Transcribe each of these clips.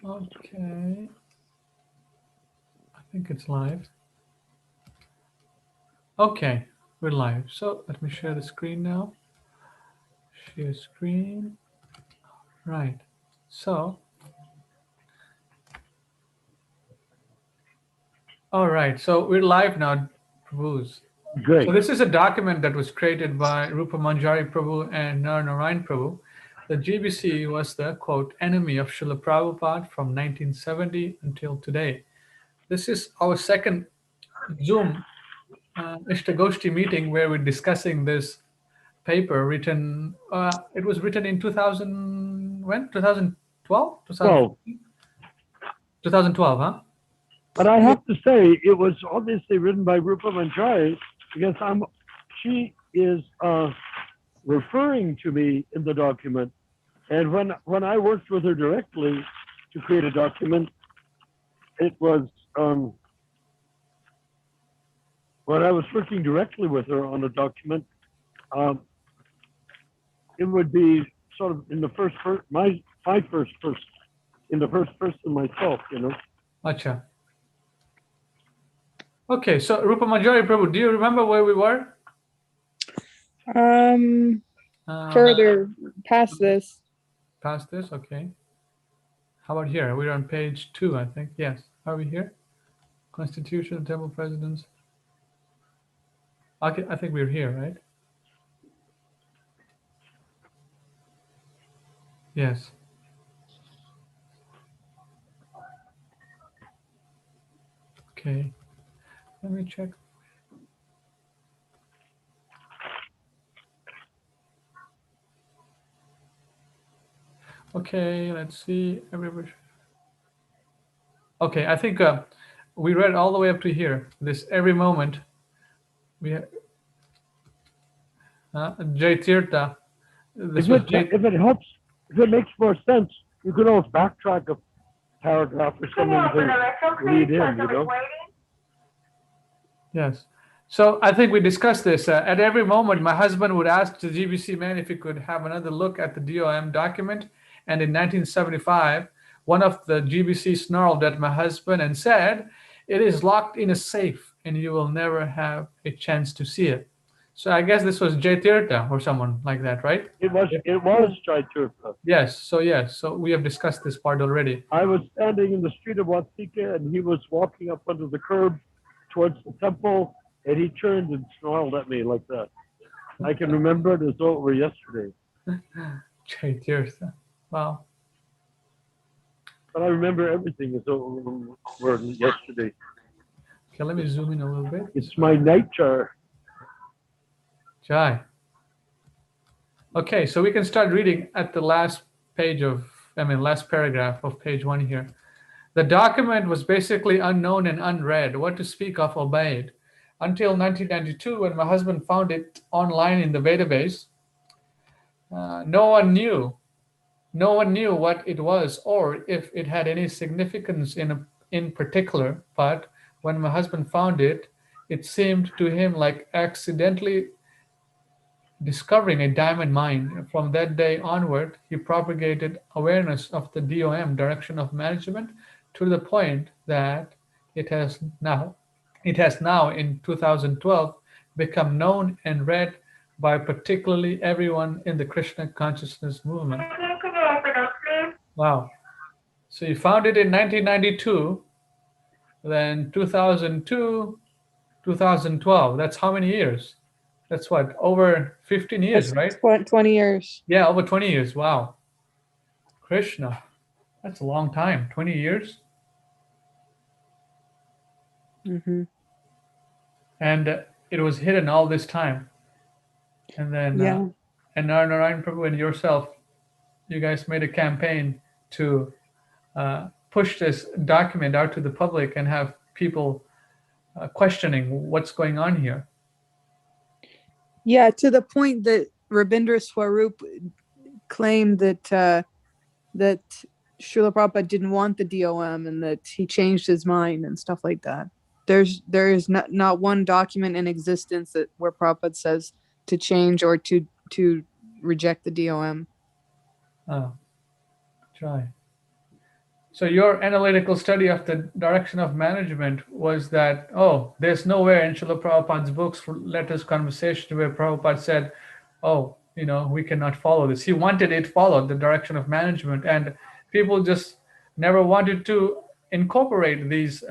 Okay. I think it's live. Okay, we're live. So let me share the screen now. Share screen. Right. So, all right. So we're live now, Prabhus. Great. So this is a document that was created by Rupa Manjari Prabhu and Narayan Prabhu. The GBC was the, quote, enemy of Srila Prabhupada from 1970 until today. This is our second Zoom Ishtagoshti meeting where we're discussing this paper written, it was written in 2000, when? 2012? 12. 2012, huh? But I have to say, it was obviously written by Rupa Manjari because she is referring to me in the document. And when I worked with her directly to create a document, it was when I was working directly with her on a document, it would be sort of in the first person, my first person, in the first person myself, you know. Acha. Okay, so Rupa Manjari Prabhu, do you remember where we were? Further past this. Past this, okay. How about here? We're on page 2, I think. Yes. Are we here? Constitution, Temple Presidents. Okay, I think we're here, right? Yes. Okay. Let me check. Okay, let's see. Everybody. Okay, I think we read all the way up to here. This every moment. We have Jai Tirtha. This was If it helps, if it makes more sense, you could always backtrack a paragraph or something to read in, you know? Yes. So I think we discussed this. At every moment, my husband would ask the GBC man if he could have another look at the DOM document. And in 1975, one of the GBC snarled at my husband and said, "It is locked in a safe and you will never have a chance to see it." So I guess this was Jai Tirtha or someone like that, right? It was Jai Tirtha. Yes. So we have discussed this part already. I was standing in the street of Watsika and he was walking up under the curb towards the temple and he turned and snarled at me like that. I can remember it as though it were yesterday. Jai Tirtha. Wow. But I remember everything as though it were yesterday. Okay, let me zoom in a little bit. It's my night jar. Jai. Okay, so we can start reading at the last last paragraph of page 1 here. The document was basically unknown and unread, what to speak of obeyed. Until 1992, when my husband found it online in the database, no one knew what it was or if it had any significance in particular. But when my husband found it, it seemed to him like accidentally discovering a diamond mine. From that day onward, he propagated awareness of the DOM, direction of management, to the point that it has now in 2012 become known and read by particularly everyone in the Krishna consciousness movement. Wow. So you found it in 1992, then 2002, 2012. That's how many years? That's what, over 15 years, right? 20 years. Yeah, over 20 years. Wow. Krishna. That's a long time. 20 years. Mm-hmm. And it was hidden all this time. And then, and Narayan Prabhu and yourself, you guys made a campaign to push this document out to the public and have people questioning what's going on here. Yeah, to the point that Rabindra Swarup claimed that that Srila Prabhupada didn't want the DOM and that he changed his mind and stuff like that. There is not one document in existence where Prabhupada says to change or to reject the DOM. Oh, try. So your analytical study of the direction of management was that, oh, there's nowhere in Srila Prabhupada's books for letters conversation where Prabhupada said, oh, we cannot follow this. He wanted it followed, the direction of management, and people just never wanted to incorporate these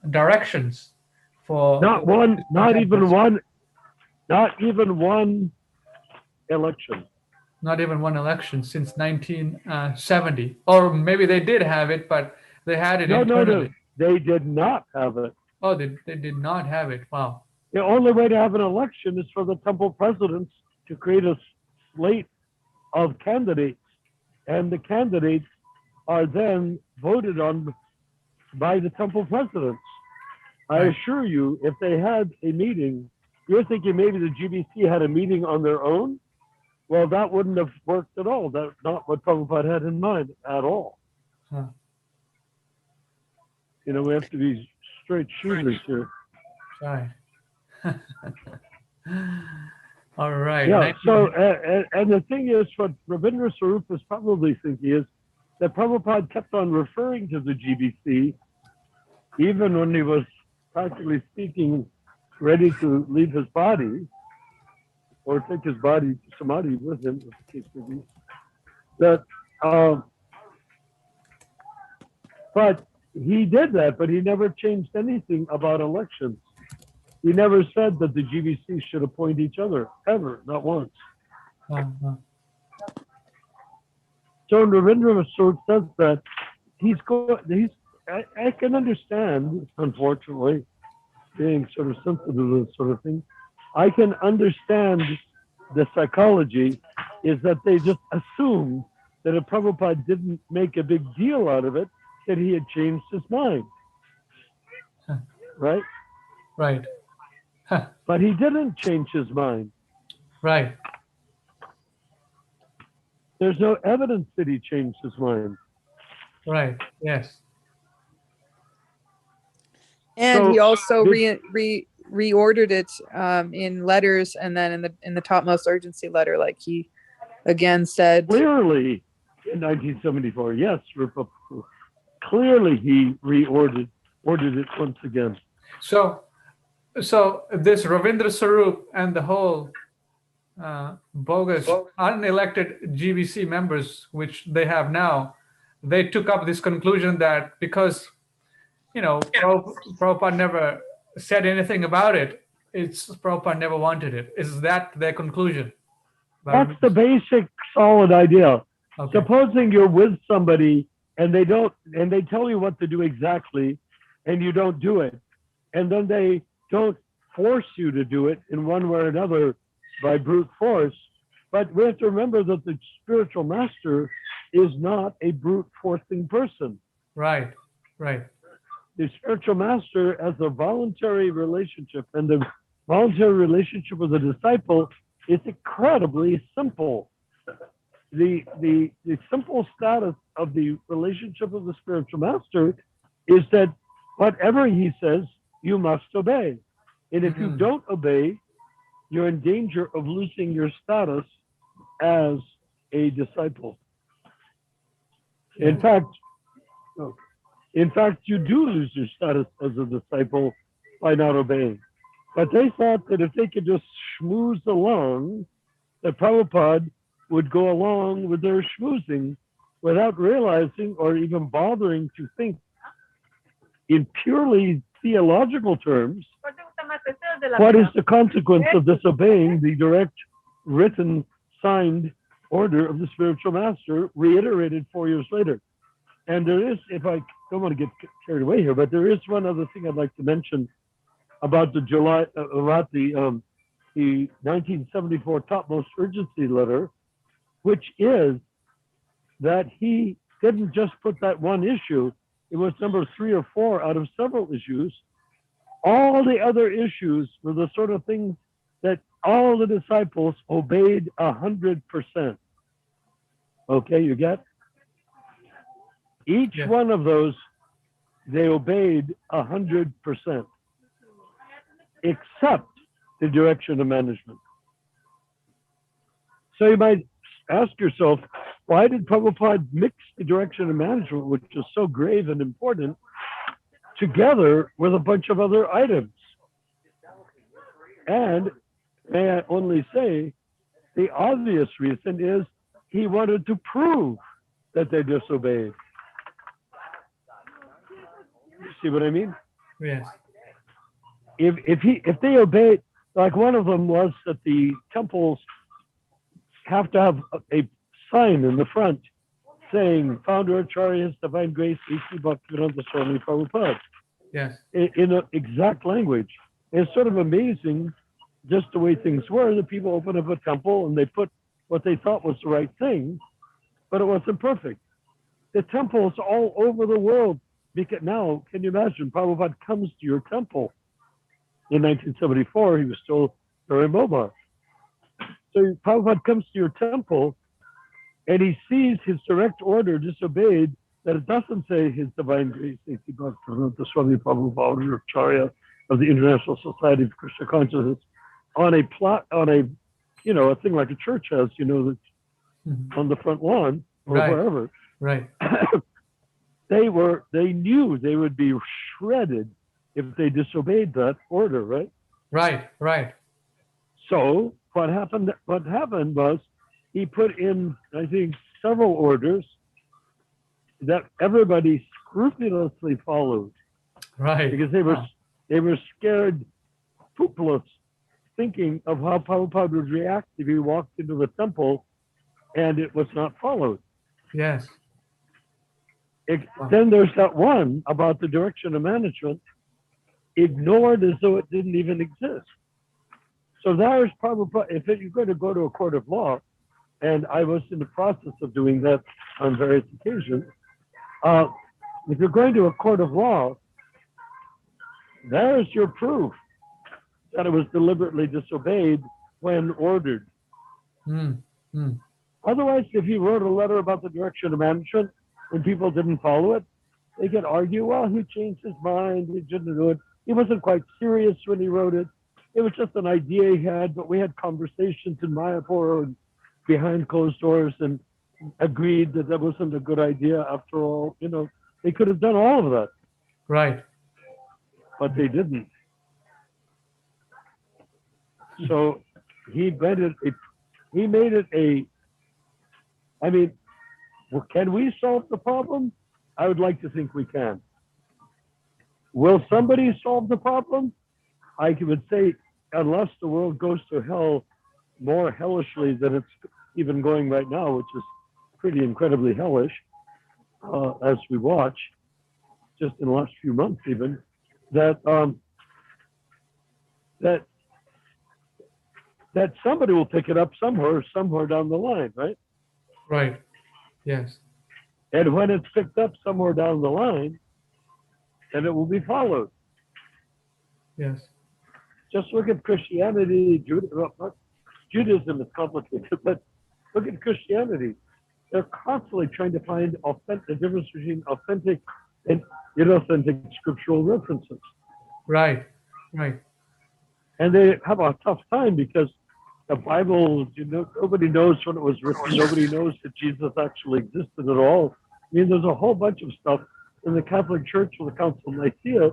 directions for Not one, not even contentment. one, not even one election. Not even one election since 1970. Or maybe they did have it, but they had it No, internally. they did not have it. Oh, they did not have it. Wow. The only way to have an election is for the temple presidents to create a slate of candidates, and the candidates are then voted on by the temple presidents. I Right. assure you, if they had a meeting, you're thinking maybe the GBC had a meeting on their own? Well, that wouldn't have worked at all. That's not what Prabhupada had in mind at all. Huh. We have to be straight shooters here. Right. All right. Yeah, so, and the thing is, what Rabindra Swarup is probably thinking is that Prabhupada kept on referring to the GBC, even when he was practically speaking, ready to leave his body, or take his body to Samadhi with him, if the case may be. That, but he did that, but he never changed anything about elections. He never said that the GBC should appoint each other, ever, not once. Uh-huh. So Ravindra Swarup says that I can understand, unfortunately, being sort of sensitive to this sort of thing, I can understand the psychology is that they just assumed that if Prabhupada didn't make a big deal out of it, that he had changed his mind. Right? Right. Huh. But he didn't change his mind. Right. There's no evidence that he changed his mind. Right. Yes. And So he also this- reordered it in letters, and then in the topmost urgency letter, like he again said. Clearly, in 1974, yes, clearly he ordered it once again. So this Ravindra Swarup and the whole bogus unelected GBC members, which they have now, they took up this conclusion that because Prabhupada never said anything about it, Prabhupada never wanted it. Is that their conclusion? That's the basic solid idea. Okay. Supposing you're with somebody and they tell you what to do exactly, and you don't do it, and then they don't force you to do it in one way or another by brute force. But we have to remember that the spiritual master is not a brute forcing person. Right. Right. The spiritual master has a voluntary relationship, and the voluntary relationship with a disciple is incredibly simple. The simple status of the relationship of the spiritual master is that whatever he says, you must obey. And if you don't obey, you're in danger of losing your status as a disciple. In fact, you do lose your status as a disciple by not obeying. But they thought that if they could just schmooze along, that Prabhupada would go along with their schmoozing without realizing or even bothering to think in purely theological terms, what is the consequence of disobeying the direct, written, signed order of the spiritual master, reiterated 4 years later? And there is, if I don't want to get carried away here, but there is one other thing I'd like to mention about the 1974 topmost urgency letter, which is that he didn't just put that one issue. It was number 3 or 4 out of several issues. All the other issues were the sort of things that all the disciples obeyed 100%. Okay, you get? Each one of those, they obeyed 100%, except the direction of management. So you might ask yourself, why did Prabhupada mix the direction of management, which is so grave and important, together with a bunch of other items? And may I only say, the obvious reason is he wanted to prove that they disobeyed. You see what I mean? Yes. If they obeyed, like one of them was that the temples have to have a sign in the front saying Founder Acharya's Divine Grace A.C. Bhaktivedanta Swami Prabhupada Yes. in an exact language. It's sort of amazing just the way things were. The people opened up a temple and they put what they thought was the right thing, but it wasn't perfect. The temples all over the world. Because now, can you imagine, Prabhupada comes to your temple. In 1974, he was still very mobile. So Prabhupada comes to your temple and he sees his direct order disobeyed, that it doesn't say His Divine Grace, A.C. Bhaktivedanta Swami Prabhupada Acharya of the International Society of Krishna Consciousness, on a plot, on a, a thing like a church has, that's on the front lawn or Right. wherever. Right. They knew they would be shredded if they disobeyed that order, right? Right. Right. So what happened was he put in, I think, several orders that everybody scrupulously followed, Right. because they were scared poopless, thinking of how Prabhupada would react if he walked into the temple and it was not followed. Yes. Then there's that one about the direction of management, ignored as though it didn't even exist. So there's Prabhupada. If you're going to go to a court of law, and I was in the process of doing that on various occasions, if you're going to a court of law, there's your proof that it was deliberately disobeyed when ordered. Otherwise, if he wrote a letter about the direction of management and people didn't follow it, they could argue, well, he changed his mind, he didn't do it. He wasn't quite serious when he wrote it. It was just an idea he had, but we had conversations in Mayapur and behind closed doors and agreed that that wasn't a good idea after all. They could have done all of that. Right. But they didn't. So he made it a, I mean, can we solve the problem? I would like to think we can. Will somebody solve the problem? I would say, unless the world goes to hell more hellishly than it's even going right now, which is pretty incredibly hellish, as we watch, just in the last few months even, that somebody will pick it up somewhere down the line, right? Right. Yes. And when it's picked up somewhere down the line, then it will be followed. Yes. Just look at Christianity. Judaism is complicated, but look at Christianity. They're constantly trying to find the difference between authentic and inauthentic scriptural references. Right. Right. And they have a tough time because the Bible, nobody knows when it was written. Nobody knows that Jesus actually existed at all. I mean, there's a whole bunch of stuff. In the Catholic Church, or the Council of Nicaea,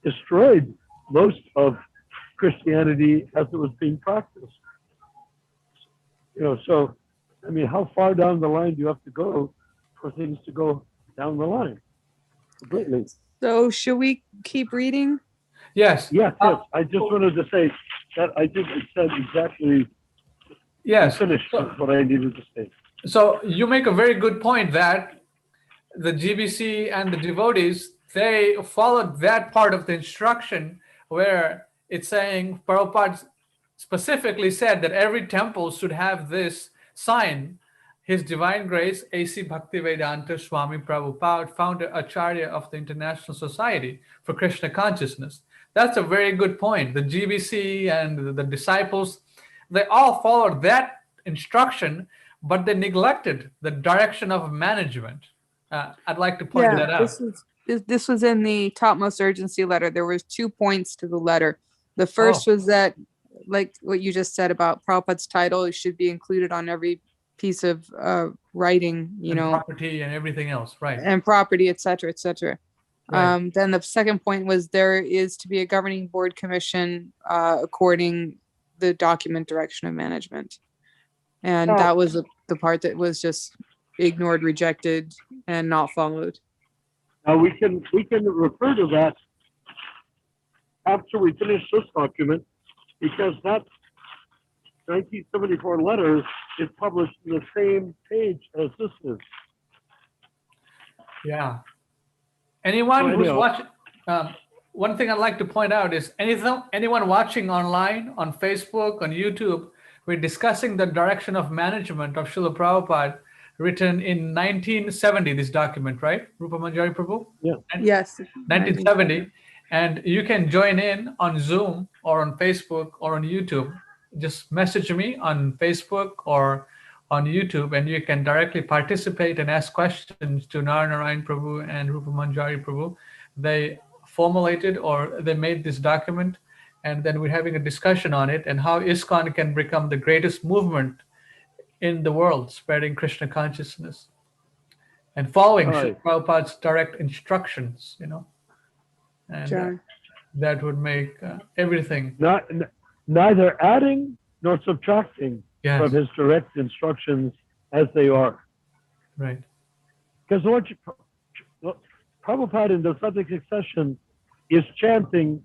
destroyed most of Christianity as it was being practiced. So, I mean, how far down the line do you have to go for things to go down the line completely? So should we keep reading? Yes. Yes. I just wanted to say that I think it said exactly. Yes. Finished what I needed to say. So you make a very good point that the GBC and the devotees, they followed that part of the instruction where it's saying Prabhupada specifically said that every temple should have this sign, His Divine Grace A.C. Bhaktivedanta Swami Prabhupada, founder Acharya of the International Society for Krishna Consciousness. That's a very good point. The GBC and the disciples, they all followed that instruction, but they neglected the direction of management. I'd like to point that out. This was in the topmost urgency letter. There was 2 points to the letter. The first was that, like what you just said about Prabhupada's title, it should be included on every piece of writing, you And know, property and everything else, right? and property, et cetera, et cetera. Right. Then the second point was there is to be a governing board commission according the document direction of management. And Oh. that was the part that was just ignored, rejected, and not followed. Now we can refer to that after we finish this document, because that 1974 letter is published in the same page as this is. Yeah. Anyone Oh, who's anyhow. watching, one thing I'd like to point out is anyone watching online, on Facebook, on YouTube, we're discussing the direction of management of Srila Prabhupada, written in 1970, this document, right? Rupa Manjari Prabhu? Yeah. Yes. 1970. And you can join in on Zoom or on Facebook or on YouTube. Just message me on Facebook or on YouTube, and you can directly participate and ask questions to Narayan Prabhu and Rupa Manjari Prabhu. They formulated or they made this document, and then we're having a discussion on it and how ISKCON can become the greatest movement in the world, spreading Krishna consciousness and following Srila Right. Prabhupada's direct instructions, you know. And John. that would make everything. Neither adding nor subtracting Yes, from his direct instructions as they are. right. Because Prabhupada in the Dosattic succession is chanting,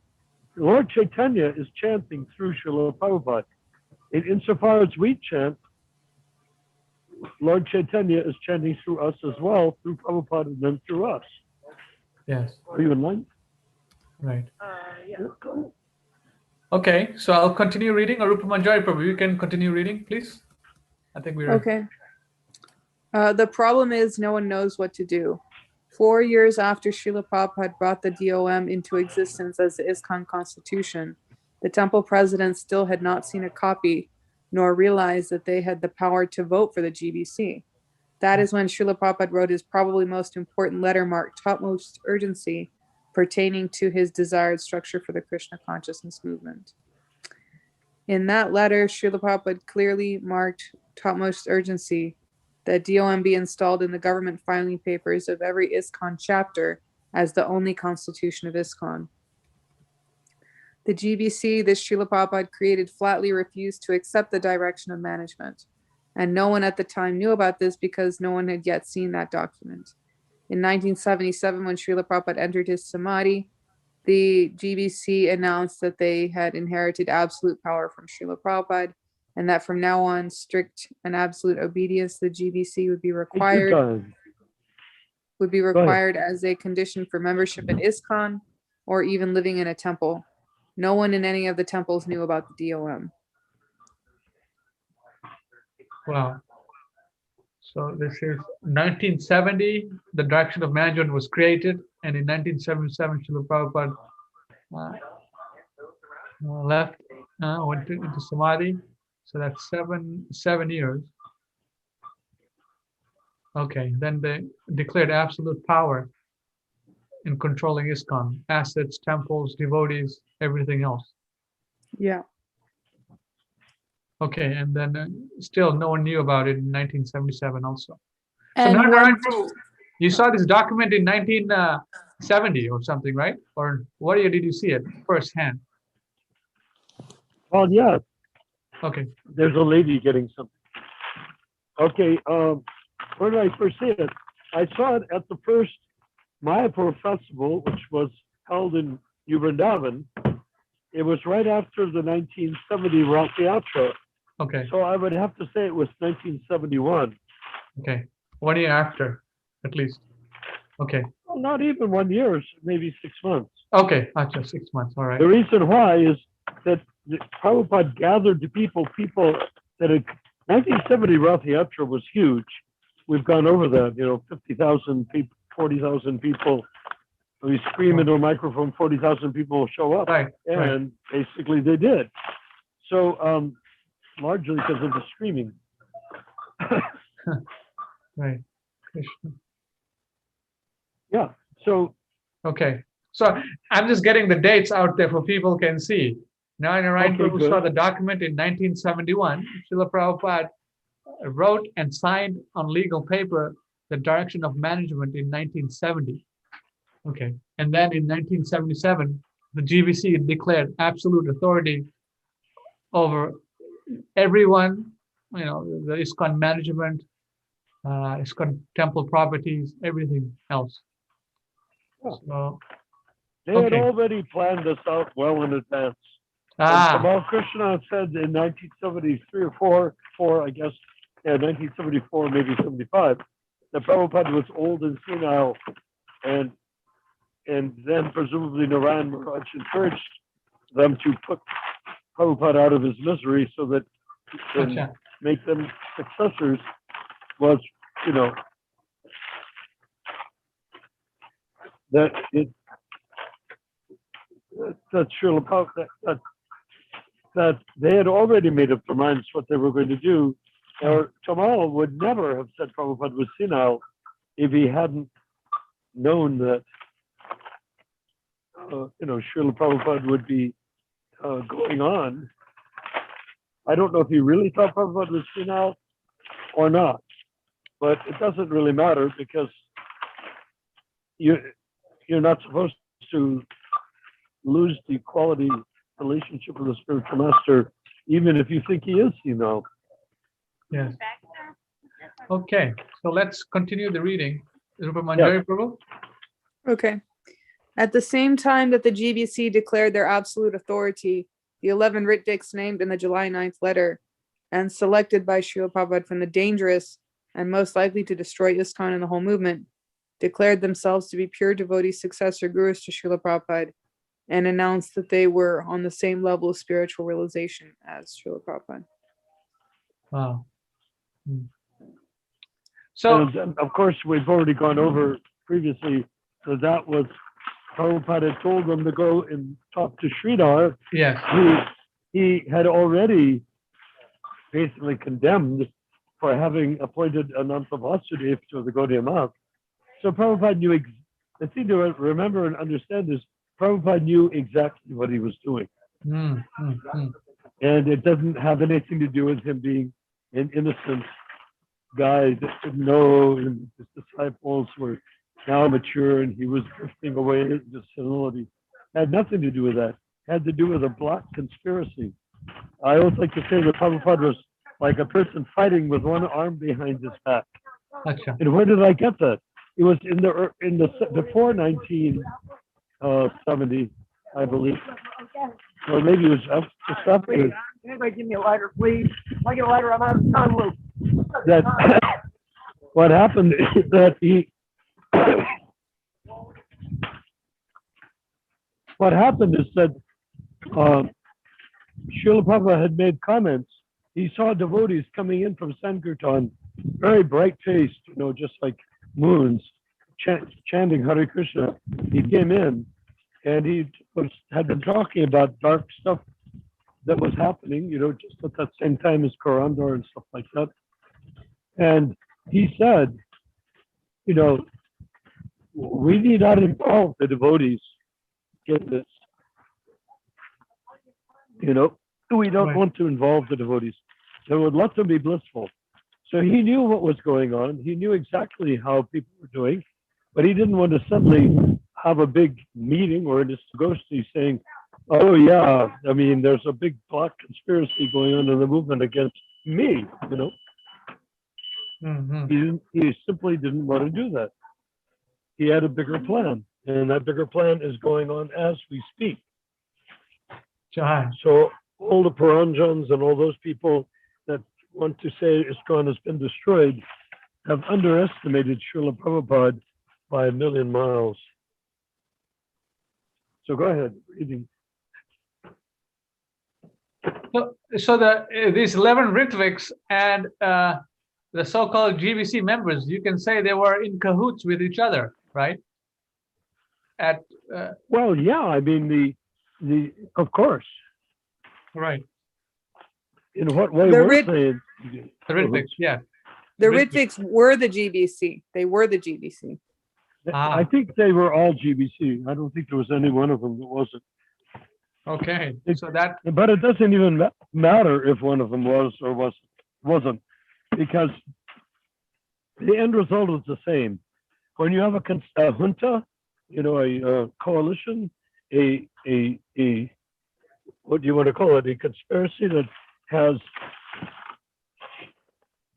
Lord Chaitanya is chanting through Srila Prabhupada. Insofar as we chant, Lord Chaitanya is chanting through us as well, through Prabhupada and then through us. Yes, Are you in line? right. Okay, so I'll continue reading. Or Rupa Manjari Prabhu, you can continue reading, please. I think we're Okay. The problem is no one knows what to do. 4 years after Srila Prabhupada brought the DOM into existence as the ISKCON constitution, the temple president still had not seen a copy, nor realized that they had the power to vote for the GBC. That is when Srila Prabhupada wrote his probably most important letter marked topmost urgency, pertaining to his desired structure for the Krishna consciousness movement. In that letter, Srila Prabhupada clearly marked topmost urgency that DOM be installed in the government filing papers of every ISKCON chapter as the only constitution of ISKCON. The GBC that Srila Prabhupada created flatly refused to accept the direction of management, and no one at the time knew about this because no one had yet seen that document. In 1977, when Srila Prabhupada entered his samadhi, the GBC announced that they had inherited absolute power from Srila Prabhupada, and that from now on, strict and absolute obedience to the GBC would be required as a condition for membership in ISKCON or even living in a temple. No one in any of the temples knew about the DOM. wow. So this is 1970, the direction of management was created, and in 1977, Srila Prabhupada left, went into Samadhi. So that's seven years. Okay, then they declared absolute power in controlling ISKCON, assets, temples, devotees, everything else. Yeah. Okay, and then still no one knew about it in 1977 also. And so when, Narayan Prabhu, you saw this document in 1970 or something, right? Or what year did you see it firsthand? Well, yeah, Okay, there's a lady getting something. Okay, where did I first see it? I saw it at the first Mayapur festival, which was held in New Vrindavan. It was right after the 1970 Rath Yatra. okay, So I would have to say it was 1971. okay. 1 year after, at least. Okay, Well, not even 1 year, maybe 6 months. okay, gotcha, 6 months, all right. The reason why is that Prabhupada gathered the people that had, 1970 Rath Yatra was huge. We've gone over that, 50,000 people, 40,000 people. We scream into a microphone, 40,000 people will show up. Right, right. And basically they did. So largely because of the screaming. Right. Krishna. Yeah. So Okay, so I'm just getting the dates out there for people can see. Narayan Okay, Prabhu good. saw the document in 1971. Srila Prabhupada wrote and signed on legal paper the direction of management in 1970. Okay, and then in 1977, the GBC declared absolute authority over everyone, the ISKCON management, ISKCON temple properties, everything else. Oh. So, They had okay. already planned this out well in advance. Ah, Hare Krishna said in 1973 or 4, I guess, 1974, maybe 75, that Prabhupada was old and senile, and then presumably Narayan Maharaj encouraged them to put Prabhupada out of his misery so that he can gotcha. make them successors. Was, that it that Srila Prabhupada that they had already made up their minds what they were going to do, or Tamal would never have said Prabhupada was senile if he hadn't known that Srila Prabhupada would be going on. I don't know if he really thought Prabhupada was senile or not, but it doesn't really matter because you're not supposed to lose the quality relationship with the spiritual master, even if you think he is senile. Yes. Okay, so let's continue the reading. Rupa Manjari Prabhu? Okay. At the same time that the GBC declared their absolute authority, the 11 Ritviks named in the July 9th letter and selected by Srila Prabhupada from the dangerous and most likely to destroy ISKCON and the whole movement, declared themselves to be pure devotee successor gurus to Srila Prabhupada and announced that they were on the same level of spiritual realization as Srila Prabhupada. Wow. So, and of course, we've already gone over previously that was Prabhupada had told them to go and talk to Sridhar. yes. He had already basically condemned for having appointed Ananta Vasudev to the Gaudiya Math. So Prabhupada knew, the thing to remember and understand is Prabhupada knew exactly what he was doing. And it doesn't have anything to do with him being an innocent guy that didn't know, and his disciples were now mature and he was drifting away into senility. It had nothing to do with that. It had to do with a black conspiracy. I always like to say that Prabhupada was like a person fighting with one arm behind his back. Gotcha. And where did I get that? It was in the before 1970, I believe, or maybe it was just after. Anybody give me a lighter, please? If I get a lighter, I'm out of time loop. That what happened is that what happened is that Srila Prabhupada had made comments. He saw devotees coming in from Sankirtan, very bright-faced, just like moons, chanting Hare Krishna. He came in, and he had been talking about dark stuff that was happening, just at that same time as Korandar and stuff like that. And he said, we need not involve the devotees in this. We don't want to involve the devotees. They would let them be blissful. So he knew what was going on. He knew exactly how people were doing, but he didn't want to suddenly have a big meeting or a Gosti saying, oh yeah, I mean, there's a big black conspiracy going on in the movement against me, He simply didn't want to do that. He had a bigger plan, and that bigger plan is going on as we speak. Jai. So all the Paranjans and all those people that want to say ISKCON has been destroyed have underestimated Srila Prabhupada by 1,000,000 miles. So go ahead, reading. So these 11 Ritviks and the so-called GBC members, you can say they were in cahoots with each other, right? Well, yeah, I mean the of course. Right. In what way The were they? The Ritviks, yeah. The Ritviks were the GBC. They were the GBC. I think they were all GBC. I don't think there was any one of them that wasn't. Okay. So But it doesn't even matter if one of them was or wasn't. because the end result is the same. When you have a junta, a coalition, a what do you want to call it? A conspiracy that has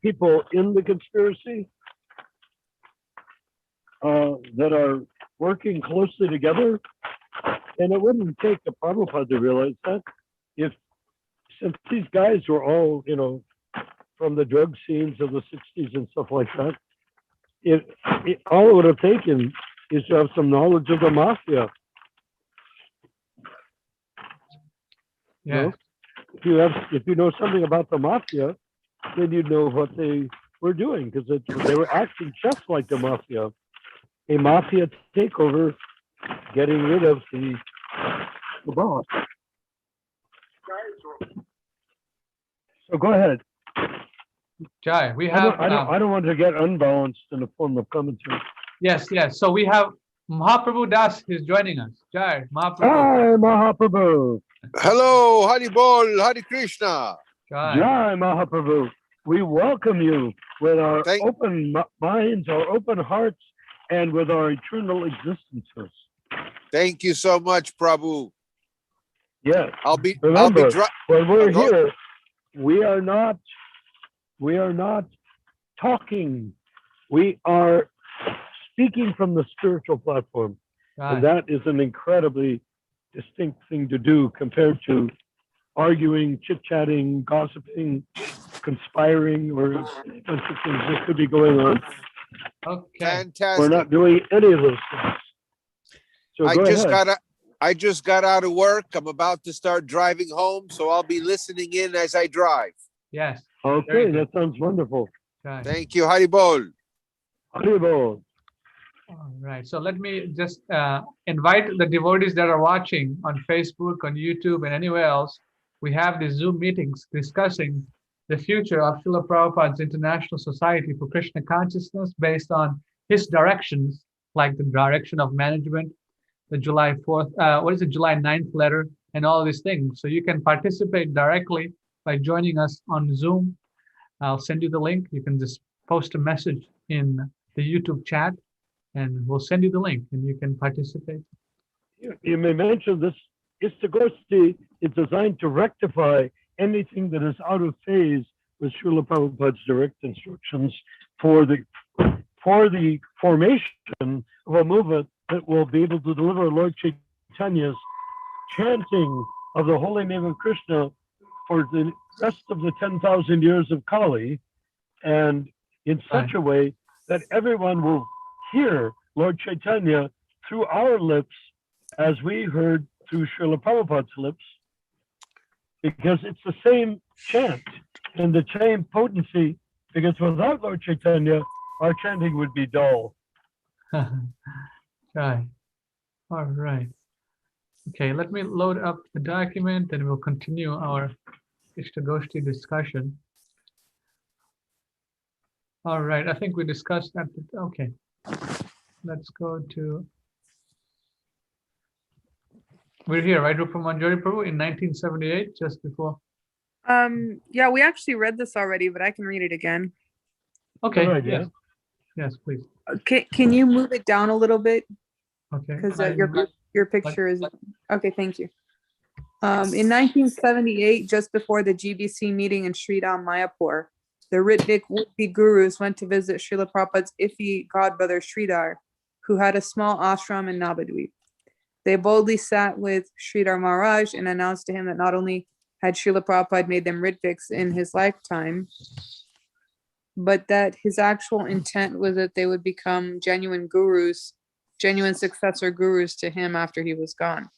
people in the conspiracy that are working closely together. And it wouldn't take the Prabhupada to realize that since these guys were all, from the drug scenes of the 60s and stuff like that, all it would have taken is to have some knowledge of the mafia. Yeah. If you know something about the mafia, then you know what they were doing, because they were acting just like the mafia. A mafia takeover, getting rid of the boss. So go ahead. Jai, we have. I don't want to get unbalanced in the form of commentary. Yes. So we have Mahaprabhu Das is joining us. Jai, Mahaprabhu. Hi, Mahaprabhu. Hello, Hari Bol, Hare Krishna. Jai. Jai, Mahaprabhu. We welcome you with our open minds, our open hearts, and with our eternal existences. Thank you so much, Prabhu. Yes. Remember, when we're here, we are not talking. We are speaking from the spiritual platform. Jai. And that is an incredibly distinct thing to do compared to arguing, chit-chatting, gossiping, conspiring, or a bunch of things that could be going on. Okay. Fantastic. We're not doing any of those things. So I just got out of work. I'm about to start driving home, so I'll be listening in as I drive. Yes. Okay, that sounds wonderful. Jai. Thank you, Hari Bol. Haribol. All right. So let me just invite the devotees that are watching on Facebook, on YouTube, and anywhere else. We have these Zoom meetings discussing the future of Srila Prabhupada's International Society for Krishna Consciousness based on his directions, like the direction of management, the July 4th, July 9th letter, and all these things. So you can participate directly by joining us on Zoom. I'll send you the link. You can just post a message in the YouTube chat, and we'll send you the link, and you can participate. You may mention this Istagosti is designed to rectify anything that is out of phase with Srila Prabhupada's direct instructions for the formation of a movement that will be able to deliver Lord Chaitanya's chanting of the holy name of Krishna for the rest of the 10,000 years of Kali, and in such a way that everyone will hear Lord Chaitanya through our lips as we heard through Srila Prabhupada's lips, because it's the same chant and the same potency, because without Lord Chaitanya, our chanting would be dull. Right. All right. Okay, let me load up the document, and we'll continue our Ishtagoshti discussion. All right, I think we discussed that. Okay, let's go to. We're here, right, Rupa Manjari Prabhu, in 1978, just before. Yeah, we actually read this already, but I can read it again. Okay. All right, yes. Yes, please. Can you move it down a little bit? Okay. Because your picture is okay. Thank you. In 1978, just before the GBC meeting in Sridham, Mayapur, the Ritvik would-be gurus went to visit Srila Prabhupada's Iffy godbrother Sridhar, who had a small ashram in Navadvip. They boldly sat with Sridhar Maharaj and announced to him that not only had Srila Prabhupada made them Ritviks in his lifetime, but that his actual intent was that they would become genuine gurus, genuine successor gurus to him after he was gone.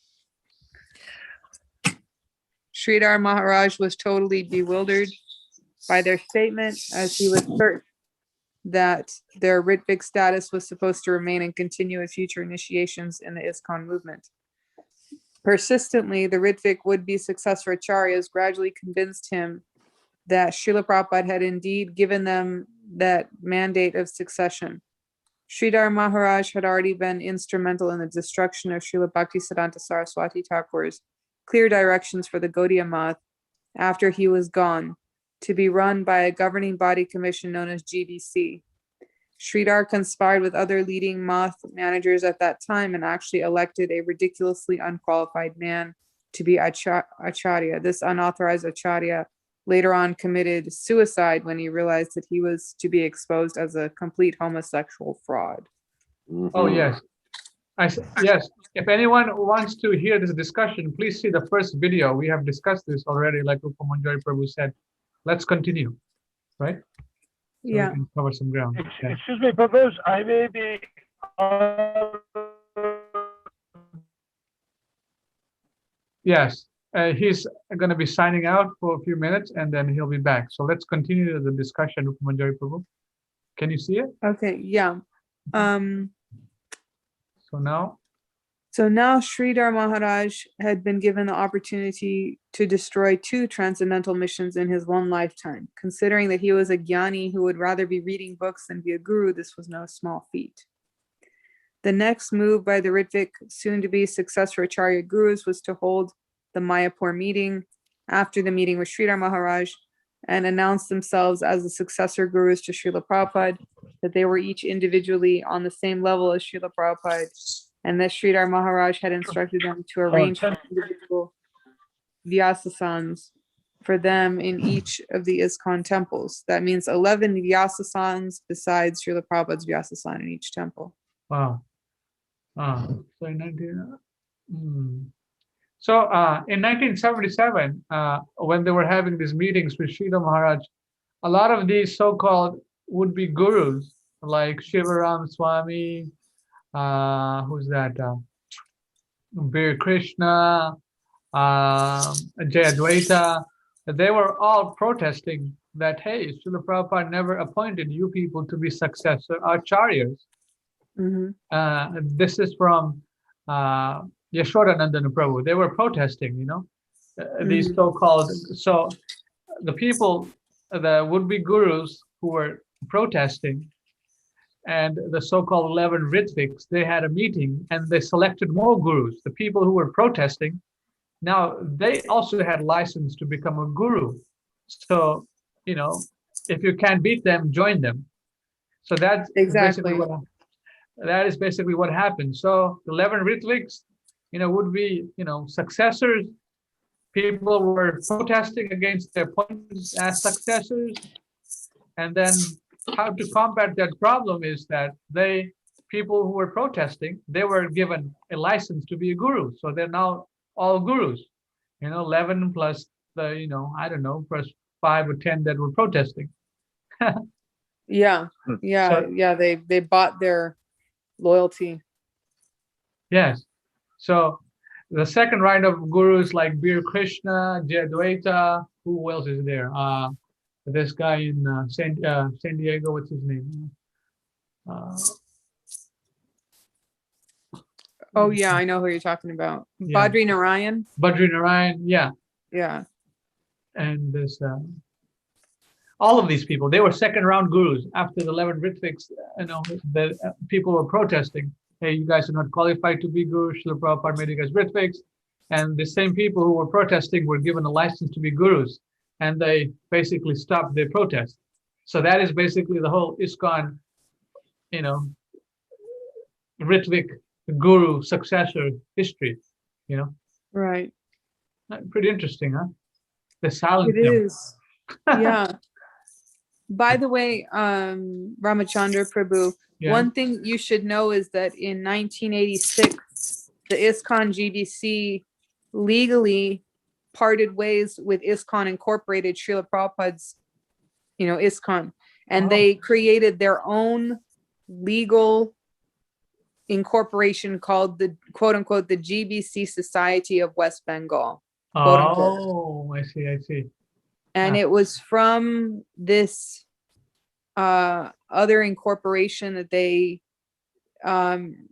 Sridhar Maharaj was totally bewildered by their statement, as he was certain that their Ritvik status was supposed to remain and continue with future initiations in the ISKCON movement. Persistently, the Ritvik would-be successor acharyas gradually convinced him that Srila Prabhupada had indeed given them that mandate of succession. Sridhar Maharaj had already been instrumental in the destruction of Srila Bhaktisiddhanta Saraswati Thakur's clear directions for the Gaudiya Math after he was gone, to be run by a governing body commission known as GBC. Sridhar conspired with other leading moth managers at that time and actually elected a ridiculously unqualified man to be Acharya. This unauthorized Acharya later on committed suicide when he realized that he was to be exposed as a complete homosexual fraud. Oh, yes. Yes. If anyone wants to hear this discussion, please see the first video. We have discussed this already, like Rupa Manjari Prabhu said. Let's continue, right? So Yeah. we can cover some ground. Yeah. Excuse me, Prabhu, I may be. Yes. He's going to be signing out for a few minutes and then he'll be back. So let's continue the discussion, Rupa Manjari Prabhu. Can you see it? Okay. Yeah. So now. So now Sridhar Maharaj had been given the opportunity to destroy 2 transcendental missions in his one lifetime. Considering that he was a jnani who would rather be reading books than be a guru, this was no small feat. The next move by the Ritvik, soon-to-be successor Acharya Gurus, was to hold the Mayapur meeting after the meeting with Sridhar Maharaj and announce themselves as the successor gurus to Srila Prabhupada, that they were each individually on the same level as Srila Prabhupada, and that Sridhar Maharaj had instructed them to arrange for individual vyasasans for them in each of the ISKCON temples. That means 11 vyasasans besides Srila Prabhupada's vyasasan in each temple. Wow. So in 1977, when they were having these meetings with Sridhar Maharaj, a lot of these so-called would-be gurus like Shivaram Swami, who's that? Hare Krishna, Jayadvaita, they were all protesting that, hey, Srila Prabhupada never appointed you people to be successor acharyas. This is from Yashodanandana Prabhu. They were protesting, these so-called, so the people, the would-be gurus who were protesting, and the so-called 11 Ritviks, they had a meeting and they selected more gurus. The people who were protesting, now they also had license to become a guru. So, if you can't beat them, join them. So that's Exactly. basically what happened. So the 11 Ritviks, would be, successors. People were protesting against their appointments as successors. And then how to combat that problem is that people who were protesting, they were given a license to be a guru. So they're now all gurus, 11 plus the, I don't know, plus 5 or 10 that were protesting. Yeah. They bought their loyalty. Yes. So the second round of gurus like Hare Krishna, Jayadvaita, who else is there? This guy in San Diego, what's his name? Oh yeah, I know who you're talking about. Yeah. Badri Narayan. Badri Narayan, yeah. Yeah. And there's all of these people, they were second round gurus after the 11 Ritviks, the people were protesting. Hey, you guys are not qualified to be gurus. Srila Prabhupada made you guys Ritviks. And the same people who were protesting were given a license to be gurus. And they basically stopped their protest. So that is basically the whole ISKCON, Ritvik guru successor history, Right. Pretty interesting, huh? The silent. It is. Yeah. By the way, Ramachandra Prabhu, one thing you should know is that in 1986, the ISKCON GBC legally parted ways with ISKCON Incorporated, Srila Prabhupada's, ISKCON, and they created their own legal incorporation called the quote unquote the GBC Society of West Bengal. Oh, I see. And it was from this other incorporation that they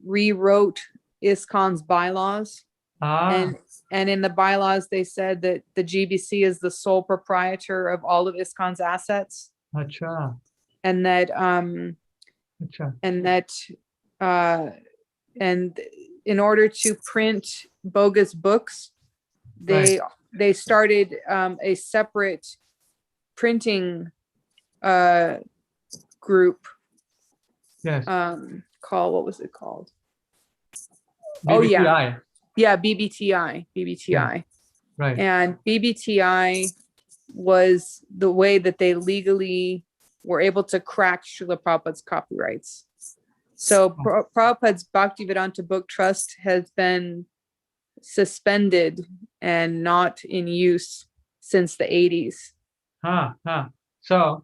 rewrote ISKCON's bylaws. And in the bylaws, they said that the GBC is the sole proprietor of all of ISKCON's assets. Acha. And that and in order to print bogus books, they started a separate printing group Yes. called, what was it called? BBTI. Yeah, BBTI. Right. And BBTI was the way that they legally were able to crack Srila Prabhupada's copyrights. So Prabhupada's Bhaktivedanta Book Trust has been suspended and not in use since the 80s. So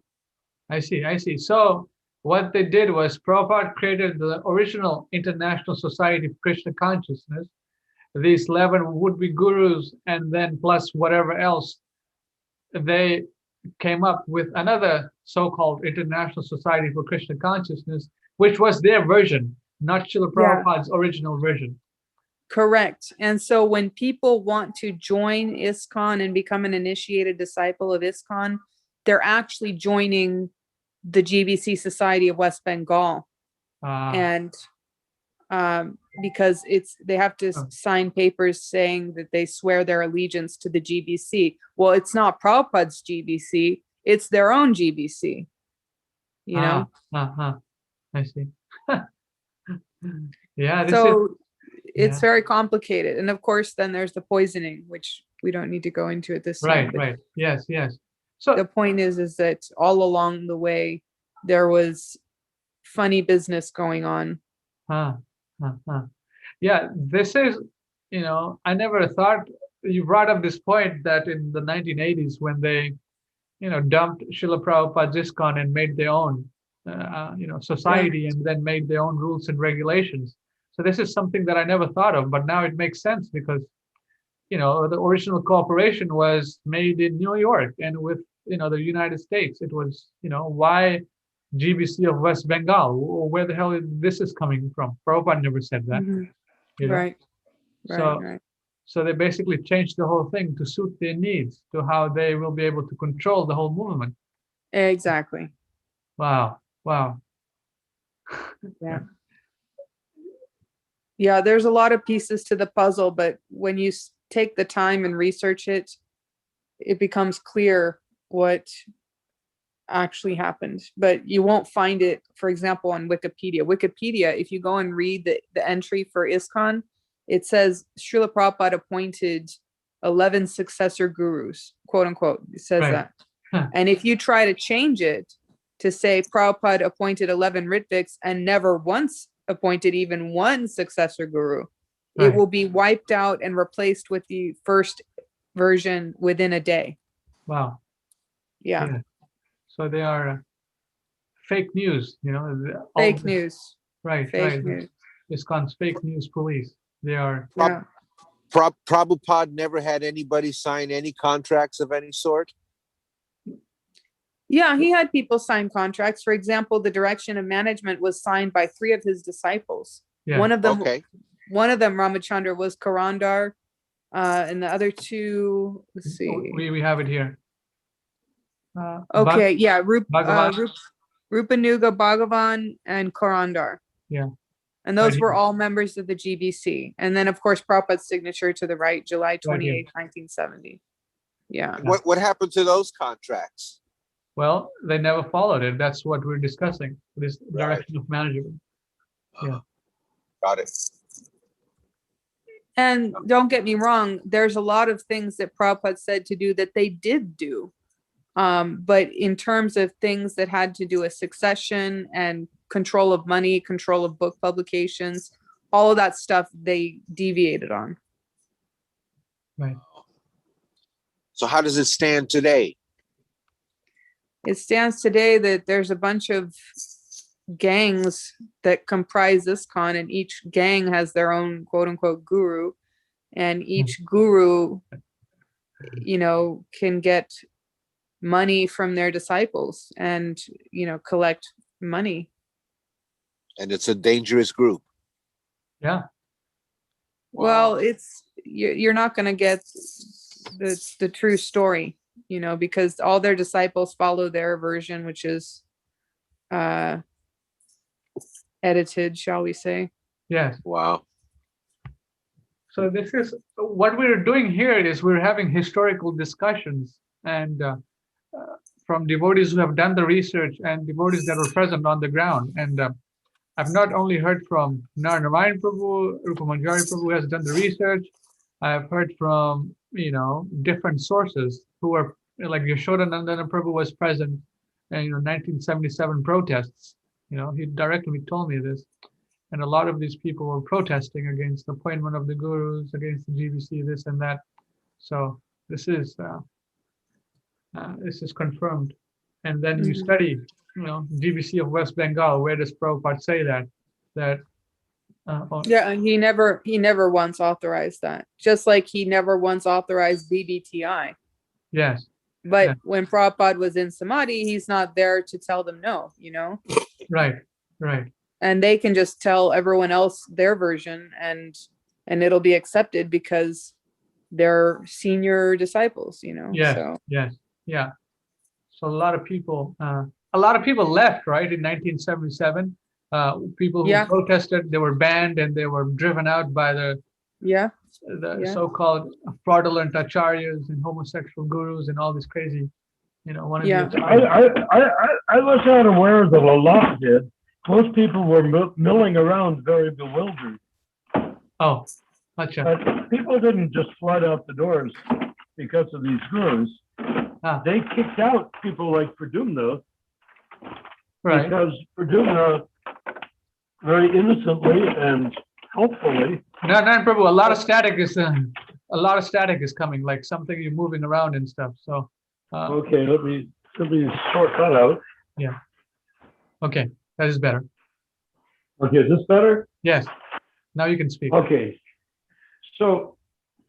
I see. So what they did was Prabhupada created the original International Society for Krishna Consciousness, these 11 would-be gurus, and then plus whatever else, they came up with another so-called International Society for Krishna Consciousness, which was their version, not Srila Prabhupada's original version. Correct. And so when people want to join ISKCON and become an initiated disciple of ISKCON, they're actually joining the GBC Society of West Bengal. And because they have to sign papers saying that they swear their allegiance to the GBC. Well, it's not Prabhupada's GBC, it's their own GBC. You know? I see. Yeah. It's very complicated. And of course, then there's the poisoning, which we don't need to go into at this time. Right. Yes. So the point is that all along the way, there was funny business going on. Yeah, this is, I never thought, you brought up this point that in the 1980s when they, dumped Srila Prabhupada's ISKCON and made their own, society and then made their own rules and regulations. So this is something that I never thought of, but now it makes sense because, the original corporation was made in New York and with, the United States. It was, why GBC of West Bengal? Where the hell this is coming from? Prabhupada never said that. Right. So they basically changed the whole thing to suit their needs, to how they will be able to control the whole movement. Exactly. Wow. Yeah, there's a lot of pieces to the puzzle, but when you take the time and research it, it becomes clear what actually happened. But you won't find it, for example, on Wikipedia. Wikipedia, if you go and read the entry for ISKCON, it says Srila Prabhupada appointed 11 successor gurus, quote unquote. It says that. And if you try to change it to say Prabhupada appointed 11 Ritviks and never once appointed even one successor guru, it will be wiped out and replaced with the first version within a day. Wow. Yeah. So they are fake news, Fake news. Right. News. ISKCON's fake news police. They are. Prabhupada never had anybody sign any contracts of any sort? Yeah, he had people sign contracts. For example, the direction of management was signed by 3 of his disciples. Yeah. One of them, Ramachandra, was Karandar, and the other 2, let's see. We have it here. Rupanuga, Bhagavan, and Karandar. Yeah. And those were all members of the GBC. And then, of course, Prabhupada's signature to the right, July 28, 1970. Yeah. What happened to those contracts? Well, they never followed it. That's what we're discussing, this direction of management. Yeah. Got it. And don't get me wrong, there's a lot of things that Prabhupada said to do that they did do. But in terms of things that had to do with succession and control of money, control of book publications, all of that stuff they deviated on. Right. So how does it stand today? It stands today that there's a bunch of gangs that comprise ISKCON, and each gang has their own quote unquote guru, and each guru, can get money from their disciples and, collect money. And it's a dangerous group. Yeah. Well, you're not going to get the true story, because all their disciples follow their version, which is edited, shall we say. Yes. Wow. So this is what we're doing here is we're having historical discussions. And from devotees who have done the research and devotees that were present on the ground. And I've not only heard from Narayana Prabhu, Rupa Manjari Prabhu who has done the research. I've heard from different sources who are like Yashodanandana Prabhu was present in 1977 protests. He directly told me this, and a lot of these people were protesting against the appointment of the gurus, against the GBC, this and that. So this is confirmed. And then you study, GBC of West Bengal. Where does Prabhupada say that? Yeah, and he never once authorized that. Just like he never once authorized BBTI. Yes. But Yeah. when Prabhupada was in Samadhi, he's not there to tell them no, Right. And they can just tell everyone else their version and it'll be accepted because they're senior disciples, Yes. So Yes. Yeah. So a lot of people left, right, in 1977. People who protested, they were banned and they were driven out by the so-called fraudulent acharyas and homosexual gurus and all this crazy, one of the I was not aware that a lot did. Most people were milling around very bewildered. Oh, gotcha. But people didn't just flood out the doors because of these gurus. They kicked out people like Pradumna, right? Because Pradumna very innocently and helpfully. No, Prabhu. A lot of static is coming, like something you're moving around and stuff. So. Okay, let me sort that out. Yeah. Okay, that is better. Okay, is this better? Yes. Now you can speak. Okay. So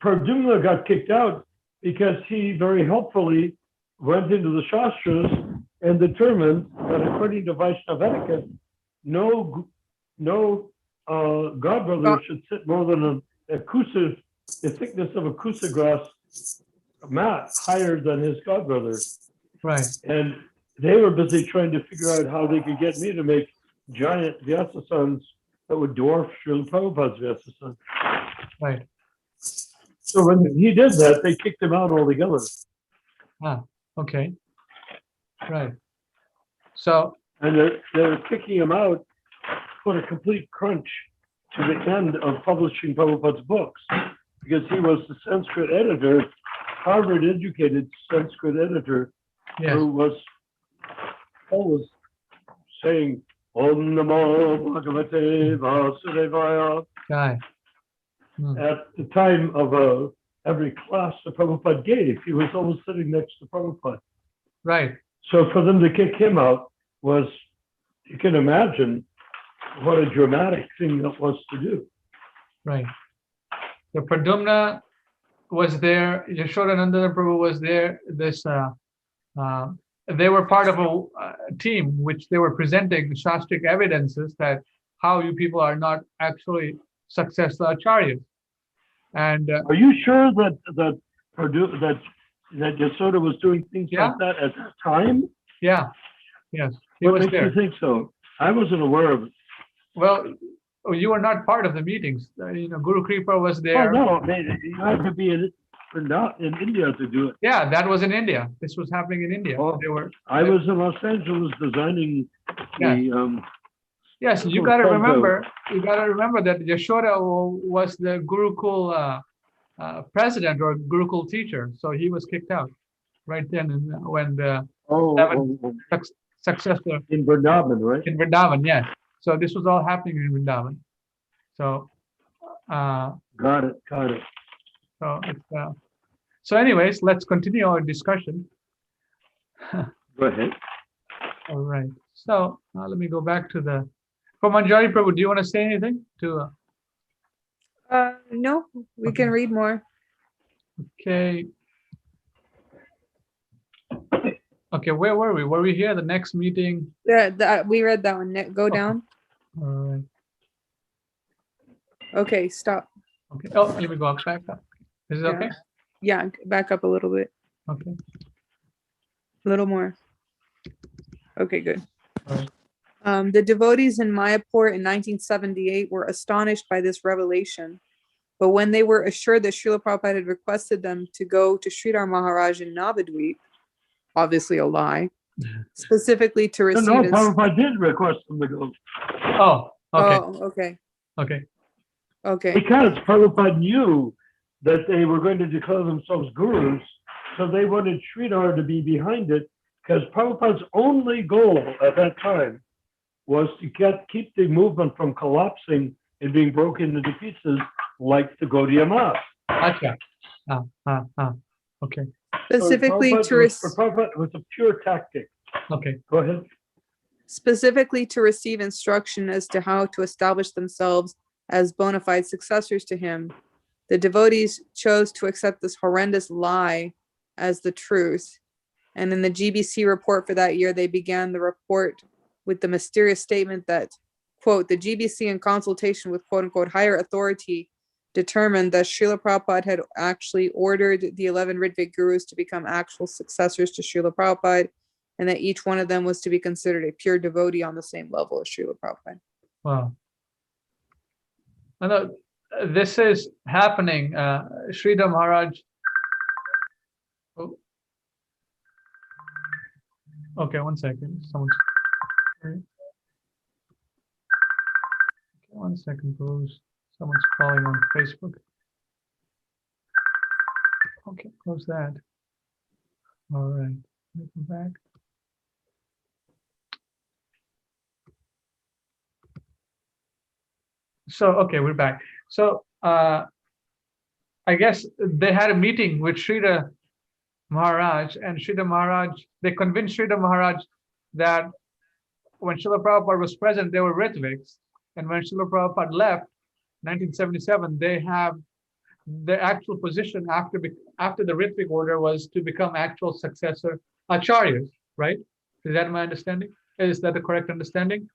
Pradumna got kicked out because he very helpfully went into the Shastras and determined that according to Vaishnava etiquette, no godbrother should sit more than the thickness of a kusa grass mat higher than his godbrother. Right. And they were busy trying to figure out how they could get me to make giant Vyasasans that would dwarf Srila Prabhupada's Vyasasana. Right. So when he did that, they kicked him out altogether. Okay. Right. So. And they're kicking him out, put a complete crunch to the end of publishing Prabhupada's books, because he was the Sanskrit editor, Harvard-educated Sanskrit editor, who was always saying Om Namo Bhagavate Vasudevaya. At the time of every class that Prabhupada gave, he was always sitting next to Prabhupada. Right. So for them to kick him out was, you can imagine what a dramatic thing that was to do. Right. So Pradumna was there, Yashodanandana Prabhu was there. They were part of a team which they were presenting Shastric evidences that how you people are not actually successful acharyas. And are you sure that Yasoda was doing things like that at that time? Yeah. Yes. What makes you think so? I wasn't aware of it. Well, you were not part of the meetings. Guru Kripa was there. Oh, no, you had to be in India to do it. Yeah, that was in India. This was happening in India. I was in Los Angeles designing the. Yes, you got to remember. You got to remember that Yashoda was the Gurukul president or Gurukul teacher, so he was kicked out right then when the successor in Vrindavan, right? In Vrindavan, yes. So this was all happening in Vrindavan. So. Got it. So it's so anyways, let's continue our discussion. Go ahead. All right. So let me go back to the. For Manjari Prabhu, do you want to say anything to? No, we can read more. Okay. Okay, where were we? Were we here? The next meeting? Yeah, we read that one. Go down. All right. Okay, stop. Okay. Oh, let me go back up. Is it okay? Yeah, back up a little bit. Okay. A little more. Okay, good. All right. The devotees in Mayapur in 1978 were astonished by this revelation, but when they were assured that Srila Prabhupada had requested them to go to Sridhar Maharaj in Navadvip, obviously a lie, specifically to No, receive. Prabhupada did request them to go. Oh, okay. Oh, okay. Okay. Okay. Because Prabhupada knew that they were going to declare themselves gurus, so they wanted Sridhar to be behind it, because Prabhupada's only goal at that time was to keep the movement from collapsing and being broken into pieces like the Gaudiya Math. Acha. Okay. Specifically For to Prabhupada, it was a pure tactic. Okay. Go ahead. specifically to receive instruction as to how to establish themselves as bona fide successors to him. The devotees chose to accept this horrendous lie as the truth. And in the GBC report for that year, they began the report with the mysterious statement that, quote, the GBC in consultation with quote unquote higher authority determined that Srila Prabhupada had actually ordered the 11 Ritvik gurus to become actual successors to Srila Prabhupada, and that each one of them was to be considered a pure devotee on the same level as Srila Prabhupada. Wow. No, this is happening. Sridhar Maharaj. Oh. Okay, 1 second. Someone's. Okay, 1 second, please. Someone's calling on Facebook. Okay, close that. All right, let me come back. So, okay, we're back. So, I guess they had a meeting with Sridhar Maharaj, and Sridhar Maharaj, they convinced Sridhar Maharaj that when Srila Prabhupada was present, they were Ritviks. And when Srila Prabhupada left, 1977, they have their actual position after the Ritvik order was to become actual successor acharyas, right? Is that my understanding? Is that the correct understanding?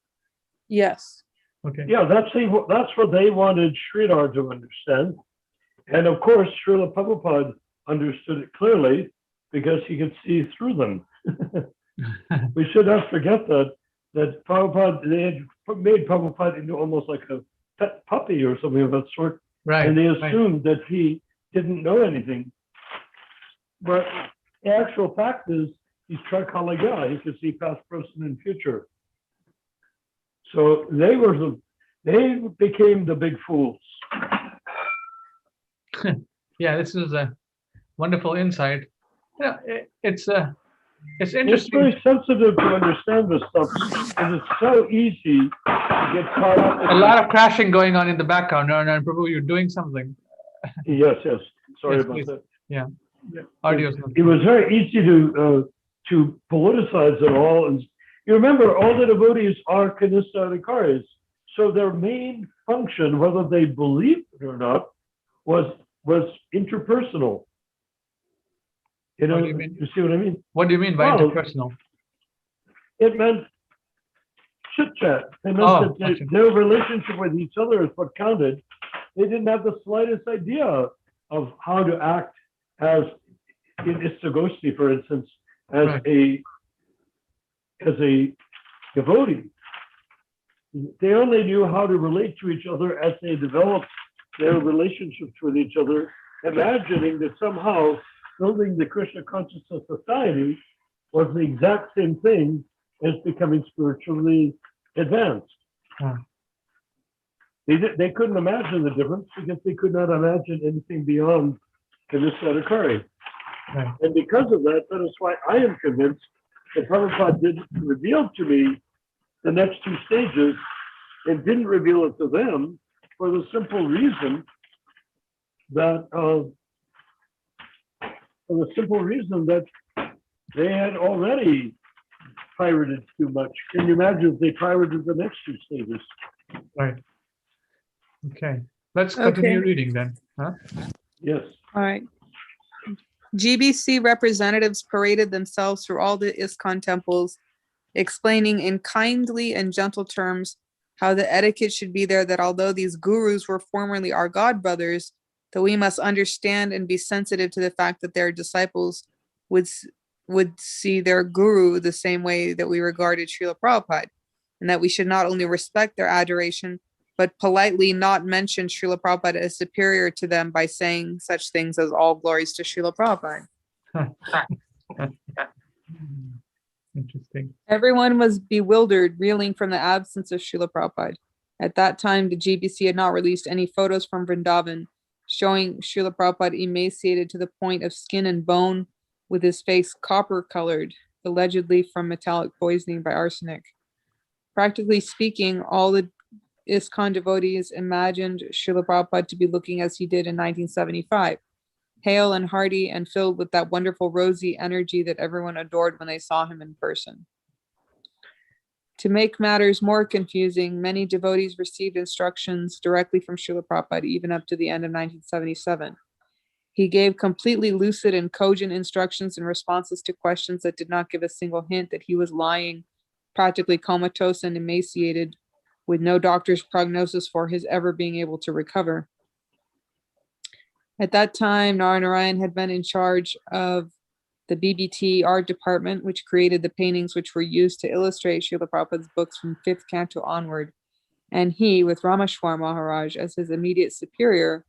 Yes. Okay. Yeah, that's what they wanted Sridhar to understand. And of course, Srila Prabhupada understood it clearly because he could see through them. We should not forget that Prabhupada, they had made Prabhupada into almost like a pet puppy or something of that sort. Right. And they assumed that he didn't know anything. But the actual fact is, he's Trikala. He could see past, present, and future. So they became the big fools. Yeah, this is a wonderful insight. Yeah, it's It's interesting. very sensitive to understand this stuff because it's so easy to get caught up in A lot of crashing going on in the background. No, Prabhu, you're doing something. Yes. Sorry Yes, about please. that. Yeah. Audio's not. It was very easy to politicize it all. And you remember, all the devotees are Kanista Adhikaris. So their main function, whether they believed it or not, was interpersonal. You know, What do you mean? you see what I mean? What do you mean by Well, interpersonal? It meant chit chat. It meant Oh, that gotcha. their relationship with each other is what counted. They didn't have the slightest idea of how to act as in Istagosti, for instance, as Right. a devotee. They only knew how to relate to each other as they developed their relationships with each other, imagining that somehow building the Krishna consciousness society was the exact same thing as becoming spiritually advanced. Huh. They couldn't imagine the difference because they could not imagine anything beyond Kanista Adhikari. Right. And because of that, that is why I am convinced that Prabhupada did reveal to me the next two stages and didn't reveal it to them for the simple reason that they had already pirated too much. Can you imagine if they pirated the next two stages? Right. Okay. Let's continue Okay. reading then. Huh? Yes. All right. GBC representatives paraded themselves through all the ISKCON temples, explaining in kindly and gentle terms how the etiquette should be there, that although these gurus were formerly our god brothers, that we must understand and be sensitive to the fact that their disciples would see their guru the same way that we regarded Srila Prabhupada, and that we should not only respect their adoration, but politely not mention Srila Prabhupada as superior to them by saying such things as all glories to Srila Prabhupada. Interesting. Everyone was bewildered, reeling from the absence of Srila Prabhupada. At that time, the GBC had not released any photos from Vrindavan, showing Srila Prabhupada emaciated to the point of skin and bone, with his face copper-colored, allegedly from metallic poisoning by arsenic. Practically speaking, all the ISKCON devotees imagined Srila Prabhupada to be looking as he did in 1975, hale and hearty and filled with that wonderful rosy energy that everyone adored when they saw him in person. To make matters more confusing, many devotees received instructions directly from Srila Prabhupada even up to the end of 1977. He gave completely lucid and cogent instructions in responses to questions that did not give a single hint that he was lying, practically comatose and emaciated, with no doctor's prognosis for his ever being able to recover. At that time, Narayan had been in charge of the BBT art department, which created the paintings which were used to illustrate Srila Prabhupada's books from 5th canto onward. And he, with Rameshwar Maharaj as his immediate superior,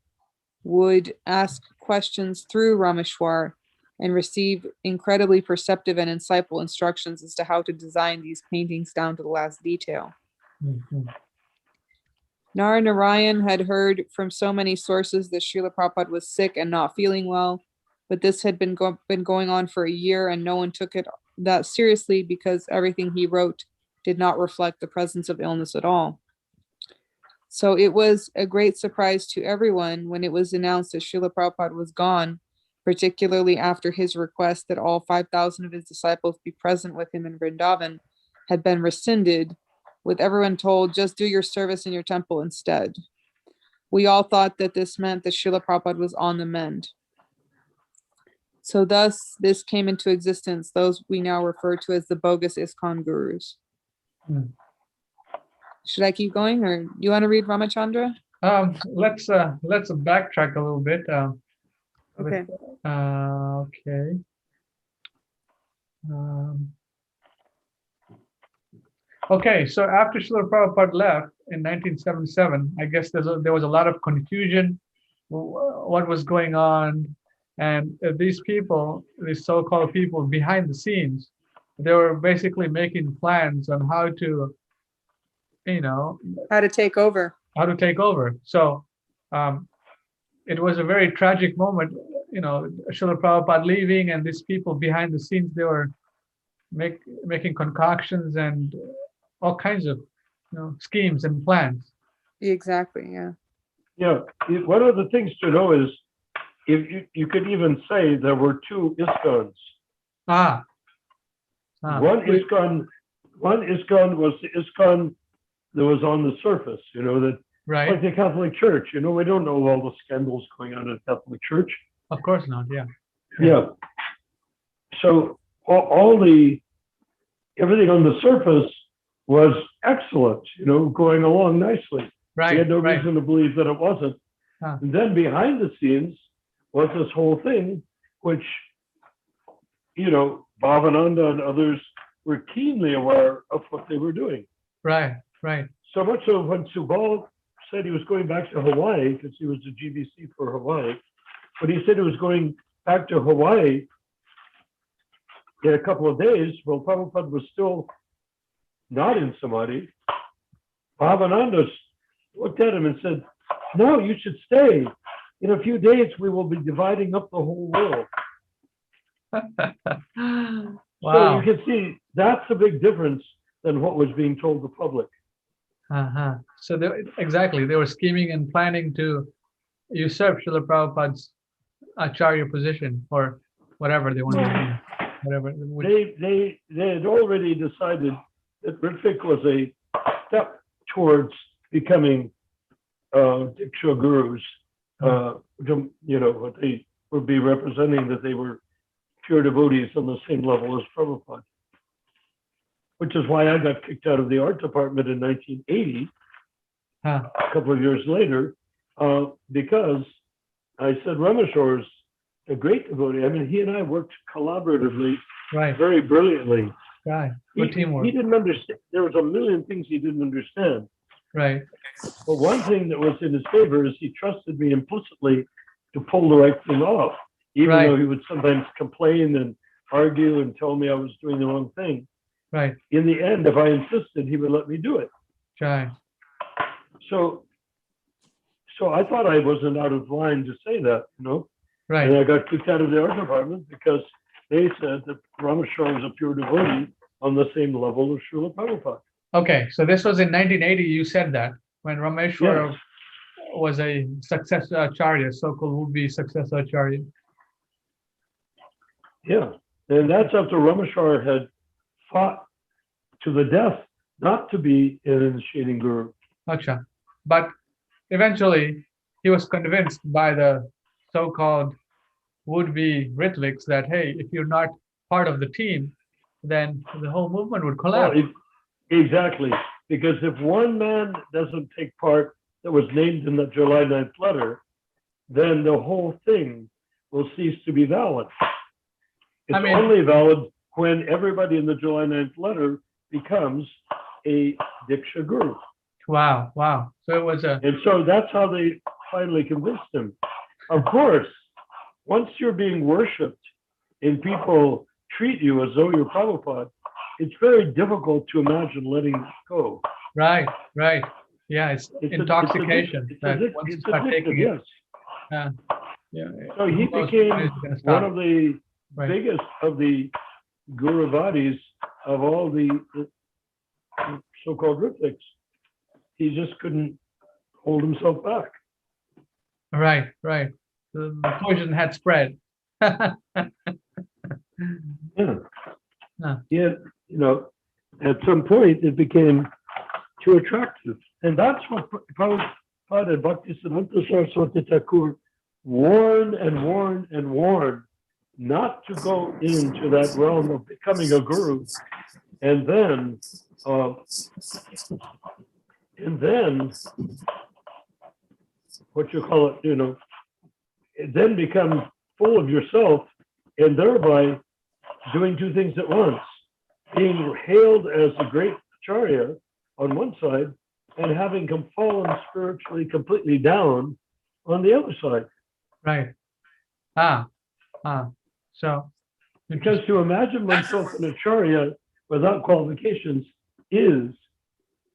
would ask questions through Rameshwar and receive incredibly perceptive and insightful instructions as to how to design these paintings down to the last detail. Mhm. Narayan had heard from so many sources that Srila Prabhupada was sick and not feeling well, but this had been going on for a year and no one took it that seriously because everything he wrote did not reflect the presence of illness at all. So it was a great surprise to everyone when it was announced that Srila Prabhupada was gone, particularly after his request that all 5,000 of his disciples be present with him in Vrindavan had been rescinded, with everyone told, just do your service in your temple instead. We all thought that this meant that Srila Prabhupada was on the mend. So thus, this came into existence, those we now refer to as the bogus ISKCON gurus. Hmm. Should I keep going, or you want to read Ramachandra? Let's backtrack a little bit. Okay. Okay. Okay, so after Srila Prabhupada left in 1977, I guess there was a lot of confusion, what was going on, and these people, these so-called people behind the scenes, they were basically making plans on how to, How to take over. So it was a very tragic moment, Srila Prabhupada leaving, and these people behind the scenes, they were making concoctions and all kinds of schemes and plans. Exactly, yeah. Yeah, one of the things to know is if you could even say there were two ISKCONs. One ISKCON was the ISKCON that was on the surface, that Right. like the Catholic Church. We don't know all the scandals going on in the Catholic Church. Of course not. Yeah. Yeah. So everything on the surface was excellent, going along nicely. Right. We had no right. reason to believe that it wasn't. And then behind the scenes was this whole thing, which, Bhavananda and others were keenly aware of what they were doing. Right. Right. So much so when Subal said he was going back to Hawaii, because he was the GBC for Hawaii, but he said he was going back to Hawaii in a couple of days. Well, Prabhupada was still not in Samadhi. Bhavananda looked at him and said, no, you should stay. In a few days, we will be dividing up the whole world. Wow. So you can see that's a big difference than what was being told the public. So they were scheming and planning to usurp Srila Prabhupada's Acharya position, or whatever they wanted to do. Whatever. They had already decided that Ritvik was a step towards becoming Shiksha Gurus. What they would be representing, that they were pure devotees on the same level as Prabhupada. Which is why I got kicked out of the art department in 1980, a couple of years later, because I said Rameshwar's a great devotee. I mean, he and I worked collaboratively, very brilliantly. Right. Good teamwork. He didn't understand. There was a million things he didn't understand. Right. But one thing that was in his favor is he trusted me implicitly to pull the right thing off, even though he would sometimes complain and argue and tell me I was doing the wrong thing. Right. In the end, if I insisted, he would let me do it. Right. So I thought I wasn't out of line to say that, you know. Right. And I got kicked out of the art department because they said that Rameshwar was a pure devotee on the same level as Srila Prabhupada. Okay. So this was in 1980. You said that when Rameshwar Yes. was a successor acharya, so-called would-be successor acharya. Yeah. And that's after Rameshwar had fought to the death not to be an initiating guru. Acha. But eventually he was convinced by the so-called would-be Ritviks that, hey, if you're not part of the team, then the whole movement would collapse. Well, exactly. Because if one man doesn't take part that was named in the July 9th letter, then the whole thing will cease to be valid. It's only valid when everybody in the July 9th letter becomes a Diksha Guru. Wow. Wow. So it was a... And so that's how they finally convinced him. Of course, once you're being worshipped and people treat you as though you're Prabhupada, it's very difficult to imagine letting it go. Right. Right. Yeah. It's intoxication. Once you start taking it. Yeah. So he became one of the biggest of the Guruvadis of all the so-called Ritviks. He just couldn't hold himself back. Right. Right. The poison had spread. Yeah. Yeah. You know, at some point it became too attractive. And that's what Prabhupada and Bhaktisiddhanta Saraswati Thakur warned and warned and warned not to go into that realm of becoming a guru. And then what you call it, you know, then become full of yourself and thereby doing two things at once, being hailed as a great acharya on one side and having fallen spiritually completely down on the other side. Right. So because to imagine oneself an acharya without qualifications is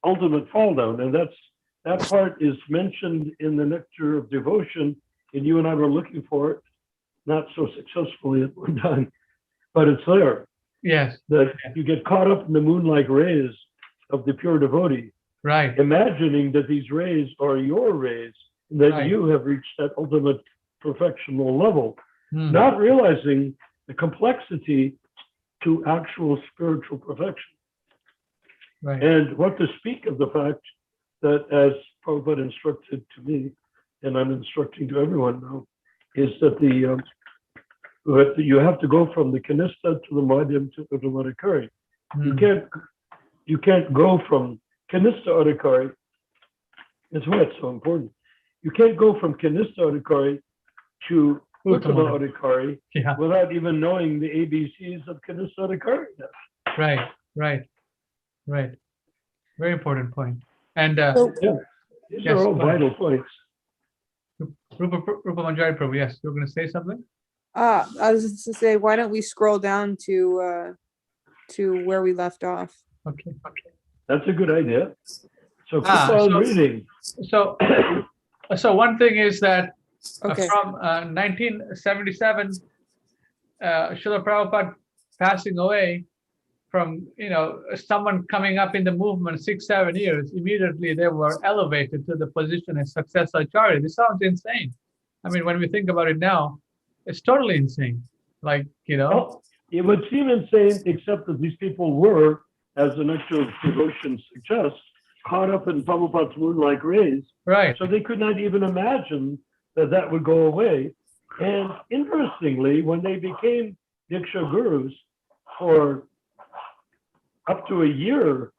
ultimate fall down, and that part is mentioned in the Nectar of Devotion, and you and I were looking for it, not so successfully at one time, but it's there. Yes. That you get caught up in the moon-like rays of the pure devotee. Right. Imagining that these rays are your rays, and that you have reached that ultimate perfectional level, not realizing the complexity to actual spiritual perfection. Right. And what to speak of the fact that, as Prabhupada instructed to me, and I'm instructing to everyone now, is that you have to go from the Kanista to the Madhyam to the Madhikari. You can't go from Kanista Adhikari. That's why it's so important. You can't go from Kanista Adhikari to Uttama Adhikari without even knowing the ABCs of Kanista Adhikari. Right. Very important point. And these are all vital points. Rupa Manjari Prabhu, yes, you were going to say something? I was just to say, why don't we scroll down to where we left off? Okay. That's a good idea. So keep on reading. So one thing is that Okay. from 1977, Srila Prabhupada passing away, from someone coming up in the movement 6-7 years, immediately they were elevated to the position as successor acharya. This sounds insane. I mean, when we think about it now, it's totally insane. Like, Well, it would seem insane, except that these people were, as the Nectar of Devotion suggests, caught up in Prabhupada's moon-like rays. Right. So they could not even imagine that would go away. And interestingly, when they became Diksha Gurus for up to a year,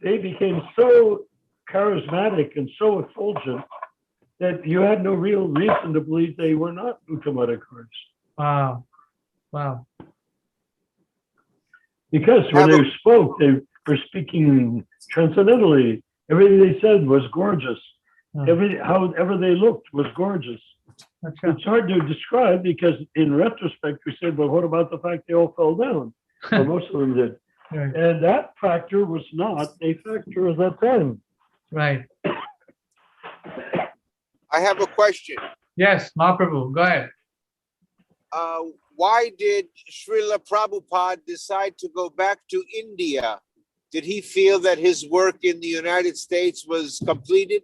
they became so charismatic and so effulgent that you had no real reason to believe they were not Uttamadhikaris. Wow. Because when they spoke, they were speaking transcendentally. Everything they said was gorgeous. However they looked was gorgeous. Acha. It's hard to describe because in retrospect, we said, well, what about the fact they all fell down? Well, most of them did. Right. And that factor was not a factor at that time. Right. I have a question. Yes, Mahaprabhu, go ahead. Why did Srila Prabhupada decide to go back to India? Did he feel that his work in the United States was completed?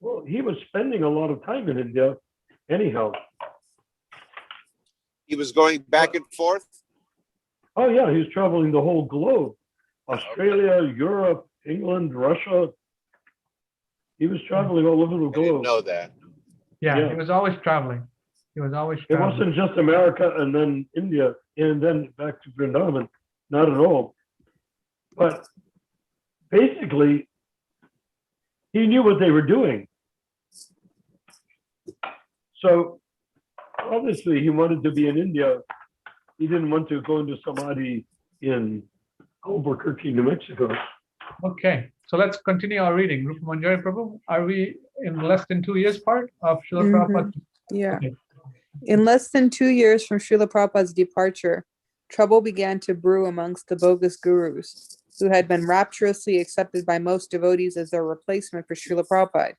Well, he was spending a lot of time in India anyhow. He was going back and forth? Oh, yeah, he was traveling the whole globe. Australia, Europe, England, Russia. He was traveling all over the I didn't globe. know that. Yeah, Yeah. he was always traveling. He was always It traveling. wasn't just America and then India and then back to Vrindavan. Not at all. But basically, he knew what they were doing. So obviously, he wanted to be in India. He didn't want to go into Samadhi in Albuquerque, New Mexico. Okay, so let's continue our reading. Rupa Manjari Prabhu, are we in less than 2 years part of Srila Mhm. Prabhupada? Yeah. Okay. In less than 2 years from Srila Prabhupada's departure, trouble began to brew amongst the bogus gurus, who had been rapturously accepted by most devotees as their replacement for Srila Prabhupada.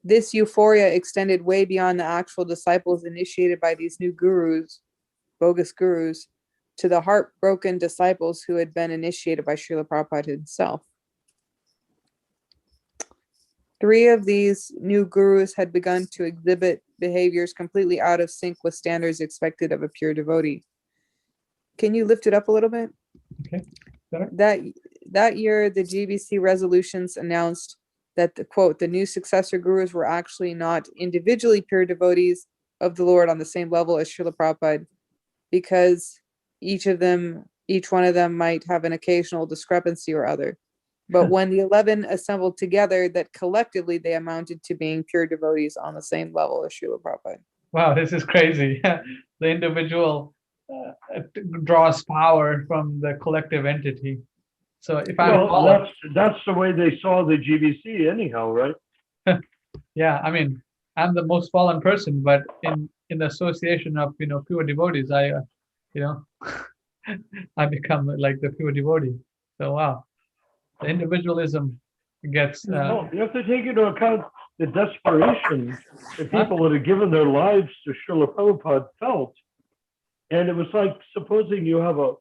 This euphoria extended way beyond the actual disciples initiated by these new gurus, bogus gurus, to the heartbroken disciples who had been initiated by Srila Prabhupada himself. 3 of these new gurus had begun to exhibit behaviors completely out of sync with standards expected of a pure devotee. Can you lift it up a little bit? Okay. Better? That year, the GBC resolutions announced that the new successor gurus were actually not individually pure devotees of the Lord on the same level as Srila Prabhupada, because each one of them might have an occasional discrepancy or other. But when the 11 assembled together, that collectively they amounted to being pure devotees on the same level as Srila Prabhupada. Wow, this is crazy. The individual draws power from the collective entity. So if I'm Well, fallen, that's the way they saw the GBC anyhow, right? yeah, I mean, I'm the most fallen person, but in the association of pure devotees, I I become like the pure devotee. So wow, the individualism gets Well, you have to take into account the desperation that people that had given their lives to Srila Prabhupada felt. And it was like, supposing you have a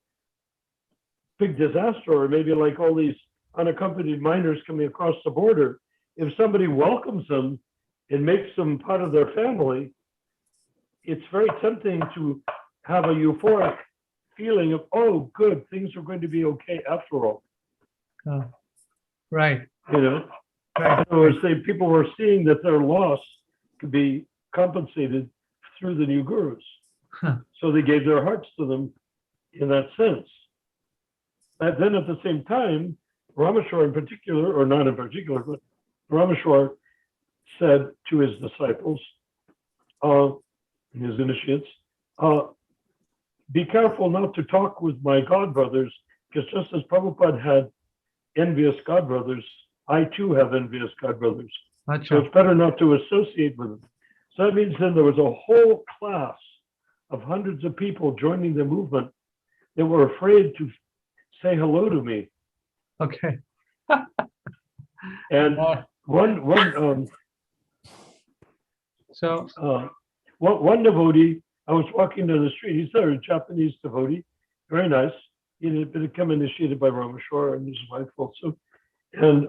big disaster, or maybe like all these unaccompanied minors coming across the border, if somebody welcomes them and makes them part of their family, it's very tempting to have a euphoric feeling of, oh, good, things are going to be okay after all. right. You know, in Right. other words, people were seeing that their loss could be compensated through the new gurus. Huh. So they gave their hearts to them in that sense. And then at the same time, Rameshwar in particular, or not in particular, but Rameshwar said to his disciples, his initiates, be careful not to talk with my godbrothers, because just as Prabhupada had envious godbrothers, I too have envious godbrothers. So Acha. it's better not to associate with them. So that means then there was a whole class of hundreds of people joining the movement that were afraid to say hello to me. Okay. And So one devotee, I was walking down the street. He's there, a Japanese devotee, very nice. He had become initiated by Rameshwar and his wife also. And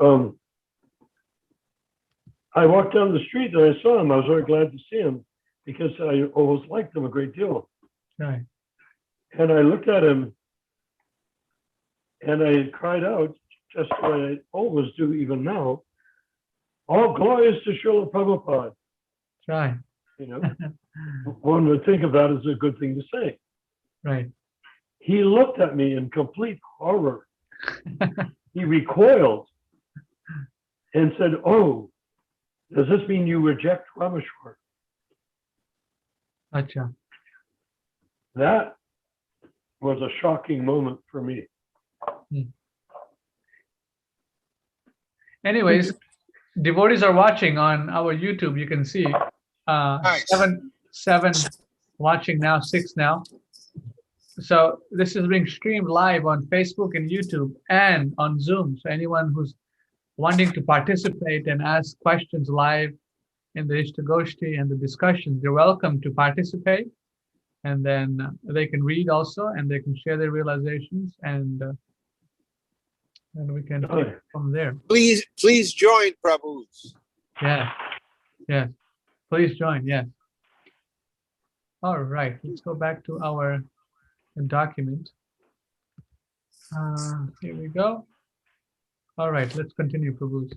I walked down the street and I saw him. I was very glad to see him because I always liked him a great deal. right. And I looked at him and I cried out, just what I always do even now, all glories to Srila Prabhupada. Right. You know, one would think of that as a good thing to say. Right. He looked at me in complete horror. He recoiled and said, oh, does this mean you reject Rameshwar? Acha. That was a shocking moment for me. Anyways, devotees are watching on our YouTube. You can see Nice. seven watching now, 6 now. So this is being streamed live on Facebook and YouTube and on Zoom. So anyone who's wanting to participate and ask questions live in the Ishtagoshti and the discussions, you're welcome to participate. And then they can read also, and they can share their realizations, and we can take it from there. Please join, Prabhus. Yeah, yeah. Please join. Yes. All right. Let's go back to our document. Here we go. All right. Let's continue, Prabhu.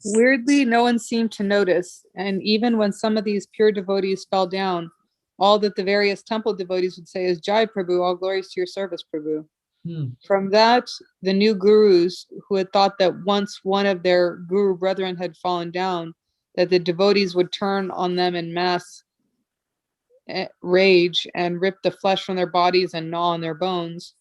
Weirdly, no one seemed to notice, and even when some of these pure devotees fell down, all that the various temple devotees would say is, Jai Prabhu, all glories to your service, Prabhu. From that, the new gurus who had thought that once one of their guru brethren had fallen down, that the devotees would turn on them in mass rage and rip the flesh from their bodies and gnaw on their bones,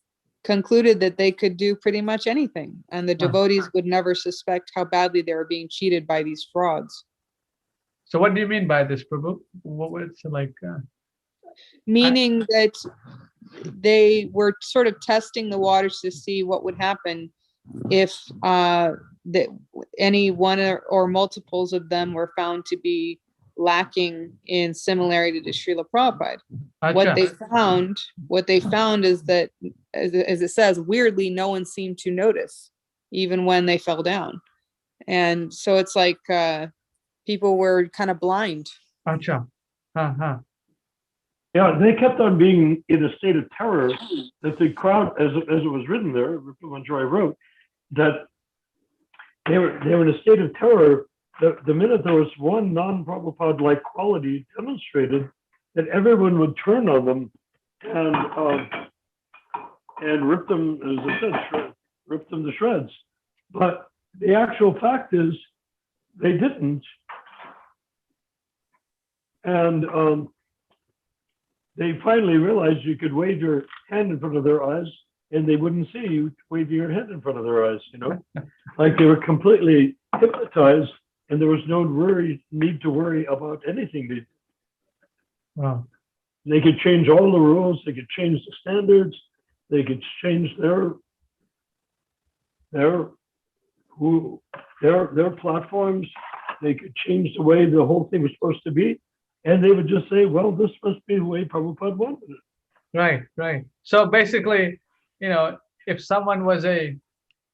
concluded that they could do pretty much anything, and the devotees would never suspect how badly they were being cheated by these frauds. So what do you mean by this, Prabhu? What was it like? Meaning that they were sort of testing the waters to see what would happen if any one or multiples of them were found to be lacking in similarity to Srila Prabhupada. What they found is that, as it says, weirdly, no one seemed to notice, even when they fell down. And so it's like people were kind of blind. Acha. Yeah, they kept on being in a state of terror that the crowd, as it was written there, Manjari wrote, that they were in a state of terror. The minute there was one non-Prabhupada-like quality demonstrated, that everyone would turn on them and rip them, as I said, rip them to shreds. But the actual fact is, they didn't. And they finally realized you could wave your hand in front of their eyes and they wouldn't see you waving your hand in front of their eyes, like they were completely hypnotized and there was no need to worry about anything. Wow. They could change all the rules, they could change the standards, they could change their platforms, they could change the way the whole thing was supposed to be. And they would just say, well, this must be the way Prabhupada wanted it. Right. So basically, if someone was a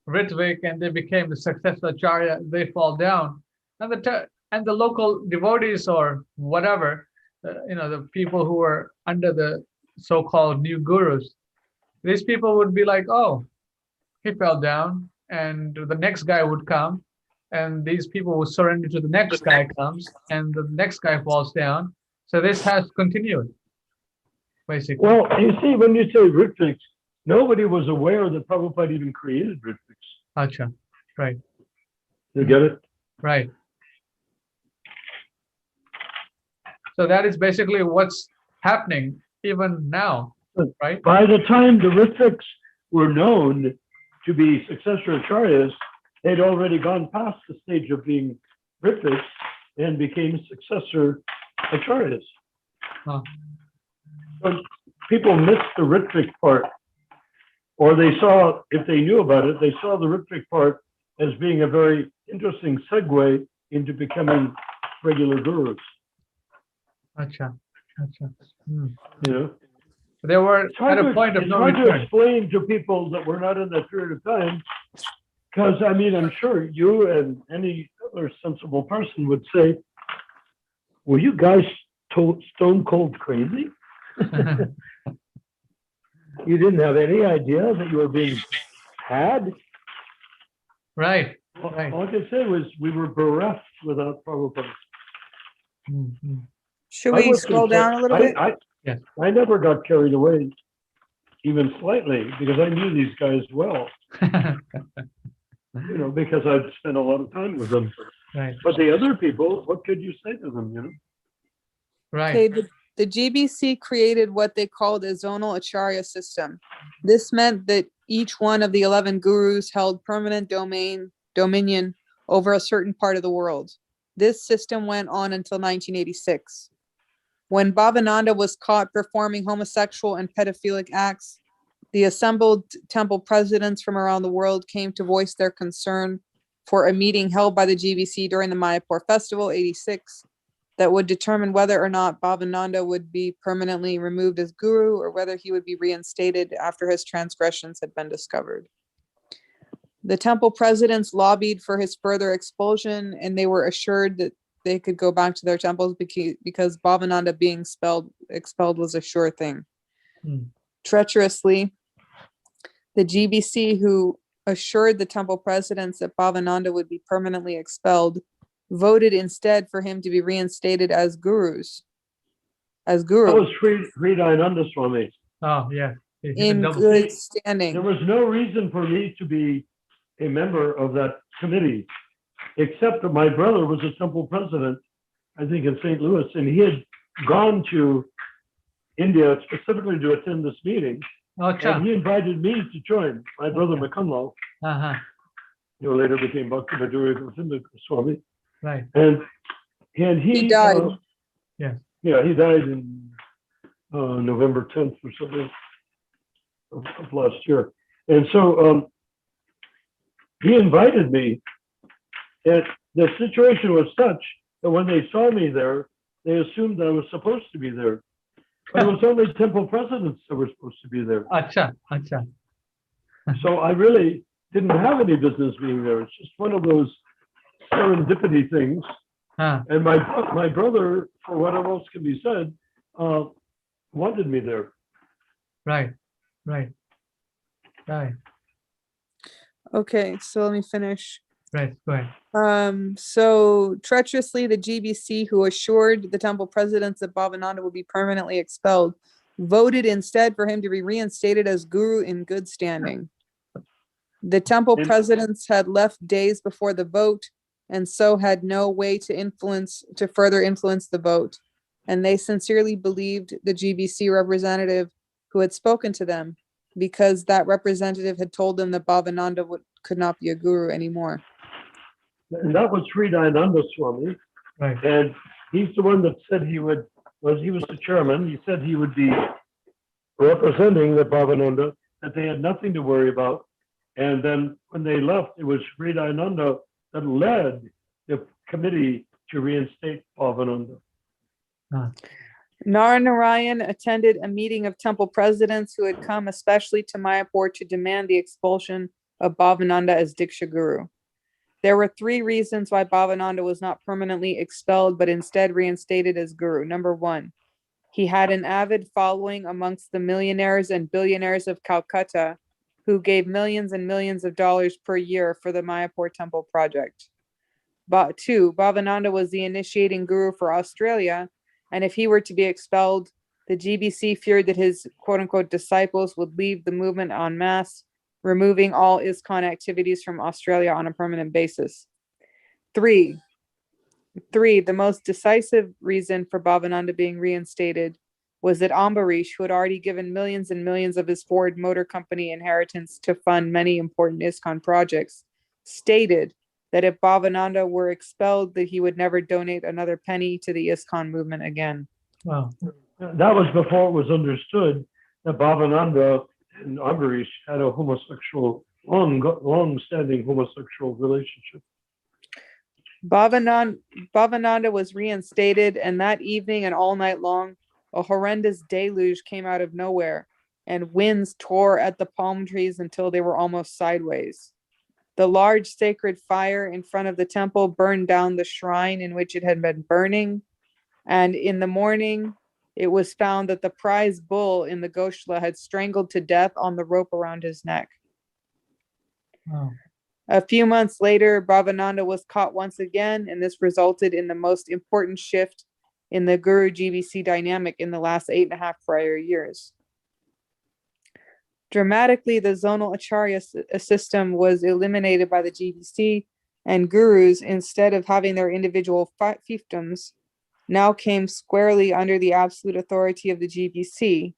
Ritvik and they became the successful Acharya, they fall down. And the local devotees or whatever, the people who were under the so-called new gurus, these people would be like, oh, he fell down, and the next guy would come. And these people will surrender to the next guy comes, and the next guy falls down. So this has continued, basically. Well, you see, when you say Ritviks, nobody was aware that Prabhupada even created Ritviks. Acha, right. You get it? Right. So that is basically what's happening even now, right? By the time the Ritviks were known to be successor acharyas, they'd already gone past the stage of being Ritviks and became successor acharyas. Huh. So people missed the Ritvik part, or they saw, if they knew about it, they saw the Ritvik part as being a very interesting segue into becoming regular gurus. Acha. They were at a point of no return. It's hard to explain to people that we're not in that period of time. Because, I'm sure you and any other sensible person would say, were you guys stone cold crazy? You didn't have any idea that you were being had? Right. All I can say was we were bereft without Prabhupada. Mm-hmm. Should we scroll down a little bit? I never got carried away, even slightly, because I knew these guys well. Because I'd spent a lot of time with them. Right. But the other people, what could you say to them, Right. Okay, the GBC created what they called a zonal acharya system. This meant that each one of the 11 gurus held permanent domain dominion over a certain part of the world. This system went on until 1986. When Bhavananda was caught performing homosexual and pedophilic acts, the assembled temple presidents from around the world came to voice their concern for a meeting held by the GBC during the Mayapur Festival, 86, that would determine whether or not Bhavananda would be permanently removed as guru or whether he would be reinstated after his transgressions had been discovered. The temple presidents lobbied for his further expulsion, and they were assured that they could go back to their temples because Bhavananda being expelled was a sure thing. Treacherously, the GBC, who assured the temple presidents that Bhavananda would be permanently expelled, voted instead for him to be reinstated as gurus. As guru. That was Sridharananda Swami. Oh, yeah. In good standing. There was no reason for me to be a member of that committee, except that my brother was a temple president, I think in St. Louis, and he had gone to India specifically to attend this meeting. And he invited me to join, my brother Makanlal, who later became Bhakti Madhurya Govinda Swami. Right. And he died. Yes. Yeah, he died in November 10th or something of last year. And so he invited me, and the situation was such that when they saw me there, they assumed that I was supposed to be there. But it was only temple presidents that were supposed to be there. Acha. So I really didn't have any business being there. It's just one of those serendipity things. And my brother, for whatever else can be said, wanted me there. Right. Okay, so let me finish. Right, go ahead. So treacherously, the GBC, who assured the temple presidents that Bhavananda would be permanently expelled, voted instead for him to be reinstated as guru in good standing. The temple presidents had left days before the vote, and so had no way to further influence the vote. And they sincerely believed the GBC representative who had spoken to them, because that representative had told them that Bhavananda could not be a guru anymore. And that was Sridharananda Swami. Right. And he's the one that said he was the chairman, he said he would be representing the Bhavananda, that they had nothing to worry about. And then when they left, it was Sridharananda that led the committee to reinstate Bhavananda. Narayan attended a meeting of temple presidents who had come especially to Mayapur to demand the expulsion of Bhavananda as Diksha Guru. There were 3 reasons why Bhavananda was not permanently expelled, but instead reinstated as Guru. Number 1, he had an avid following amongst the millionaires and billionaires of Calcutta, who gave millions and millions of dollars per year for the Mayapur temple project. But 2, Bhavananda was the initiating guru for Australia, and if he were to be expelled, the GBC feared that his quote-unquote disciples would leave the movement en masse, removing all ISKCON activities from Australia on a permanent basis. 3, the most decisive reason for Bhavananda being reinstated was that Ambarish, who had already given millions and millions of his Ford Motor Company inheritance to fund many important ISKCON projects, stated that if Bhavananda were expelled, that he would never donate another penny to the ISKCON movement again. Wow. That was before it was understood that Bhavananda and Ambarish had a long-standing homosexual relationship. Bhavananda was reinstated, and that evening and all night long, a horrendous deluge came out of nowhere, and winds tore at the palm trees until they were almost sideways. The large sacred fire in front of the temple burned down the shrine in which it had been burning, and in the morning, it was found that the prize bull in the Goshala had strangled to death on the rope around his neck. Wow. A few months later, Bhavananda was caught once again, and this resulted in the most important shift in the Guru GBC dynamic in the last 8.5 prior years. Dramatically, the zonal acharya system was eliminated by the GBC, and gurus, instead of having their individual fiefdoms, now came squarely under the absolute authority of the GBC,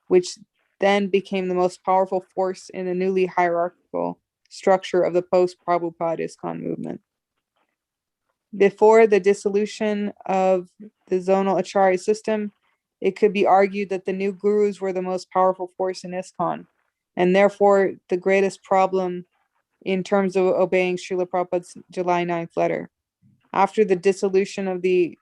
which then became the most powerful force in the newly hierarchical structure of the post-Prabhupada ISKCON movement. Before the dissolution of the zonal Acharya system, it could be argued that the new gurus were the most powerful force in ISKCON, and therefore the greatest problem in terms of obeying Srila Prabhupada's July 9th letter. After the dissolution of the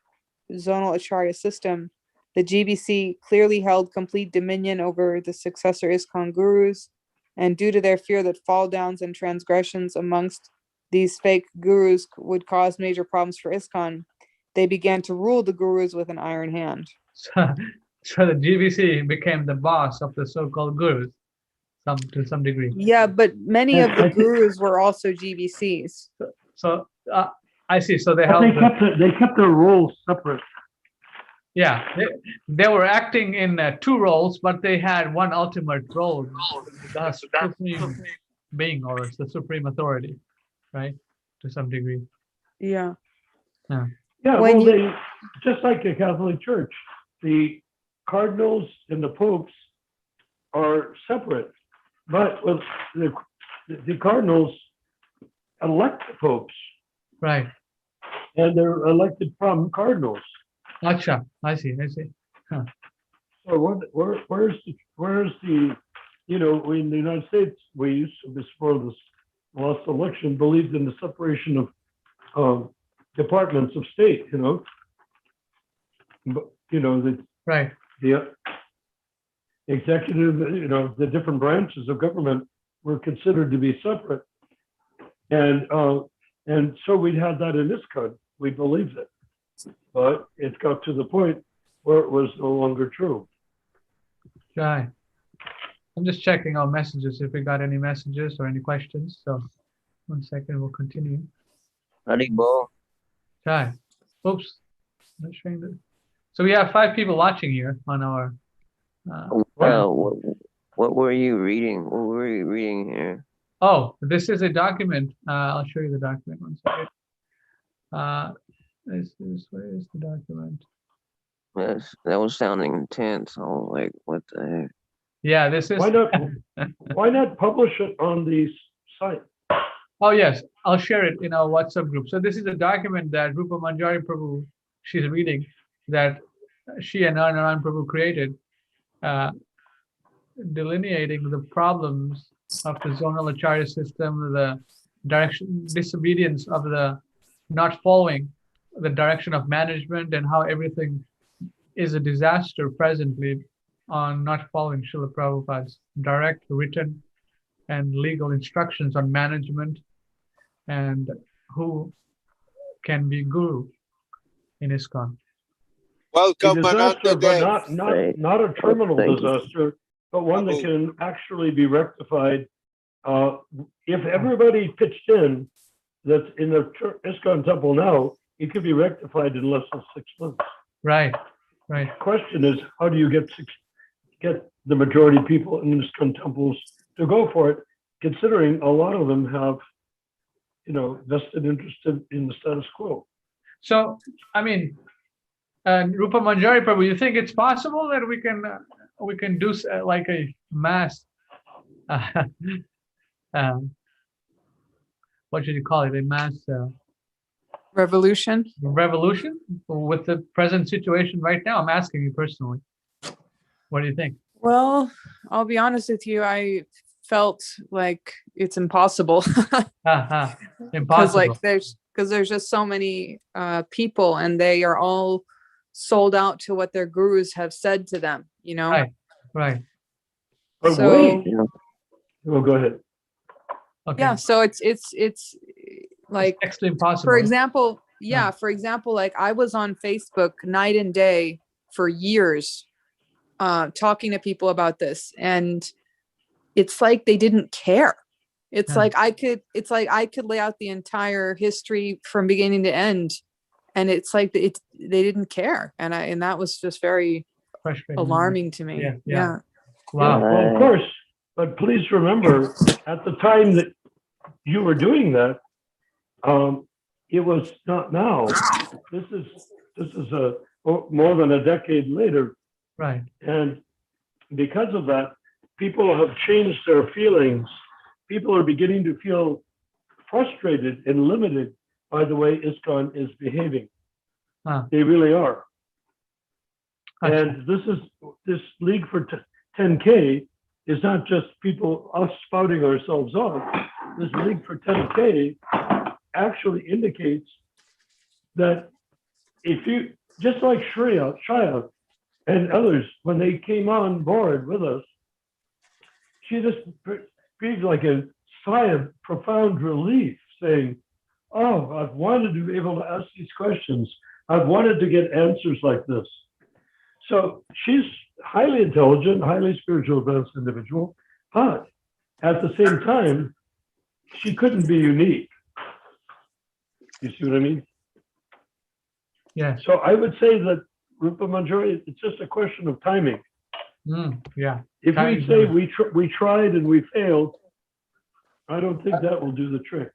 zonal Acharya system, the GBC clearly held complete dominion over the successor ISKCON gurus, and due to their fear that fall downs and transgressions amongst these fake gurus would cause major problems for ISKCON, they began to rule the gurus with an iron hand. So the GBC became the boss of the so-called gurus, to some degree. Yeah, but many of the I think- gurus were also GBCs. So I see. So they But held. they kept their roles separate. Yeah, they were acting in two roles, but they had one ultimate role, the supreme being or the supreme authority, right? To some degree. Yeah. Yeah, When well, you- they just like the Catholic Church, the cardinals and the popes are separate, but with the cardinals elect the popes, Right. and they're elected from cardinals. Acha, I see. So where's the you know, in the United States we used to, before this last election, believed in the separation of departments of state, you know. But you know, Right. the executive, you know, the different branches of government were considered to be separate, and so we had that in ISKCON. We believed it, but it got to the point where it was no longer true. Right. I'm just checking our messages if we got any messages or any questions. So 1 second, we'll continue. Haribol. Right. Oops. Not showing the. So we have 5 people watching here on our. What were you reading? What were you reading here? Oh, this is a document. I'll show you the document 1 second. Where is the document? Yes, that was sounding intense. I was like, what the heck? Yeah, this is. Why not publish it on the site? Oh yes, I'll share it in our WhatsApp group. So this is a document that Rupa Manjari Prabhu, she's reading, that she and Narayan Prabhu created, delineating the problems of the zonal acharya system, the direction, disobedience of the not following the direction of management, and how everything is a disaster presently on not following Srila Prabhupada's direct, written, and legal instructions on management and who can be guru in ISKCON. A Welcome, disaster, Ananda but Dev. not a terminal Thank you. disaster, but one that can actually be rectified. If everybody pitched in that's in the ISKCON temple now, it could be rectified in less than 6 months. Right, right. Question is, how do you get the majority of people in ISKCON temples to go for it, considering a lot of them have, you know, vested interest in the status quo? So, I mean, Rupa Manjari Prabhu, you think it's possible that we can do like a mass, what should you call it? A mass Revolution. revolution with the present situation right now? I'm asking you personally. What do you think? Well, I'll be honest with you. I felt like it's impossible because Impossible. there's just so many people, and they are all sold out to what their gurus have said to them, you know. Right, right. But So- wait, You know, well, go ahead. Okay. Yeah, so it's like, Next to impossible. for example, Yeah. for example, like I was on Facebook night and day for years talking to people about this, and it's like they didn't care. It's Yeah. like I could lay out the entire history from beginning to end, and it's like they didn't care, and that was just very Frustrating. alarming to me. Yeah. Wow. Well, of course, but please remember, at the time that you were doing that, it was not now. This is more than a decade later, Right. and because of that, people have changed their feelings people are beginning to feel frustrated and limited by the way ISKCON is behaving. They really are. And this League for 10K is not just people us spouting ourselves off. This League for 10K actually indicates that if you, just like Shaya and others, when they came on board with us, she just breathed like a sigh of profound relief, saying, oh, I've wanted to be able to ask these questions. I've wanted to get answers like this. So she's highly intelligent, highly spiritual advanced individual, but at the same time, she couldn't be unique. You see what I mean? Yeah. So I would say that Rupa Manjari, it's just a question of timing. Yeah. If we say we tried and we failed, I don't think that will do the trick.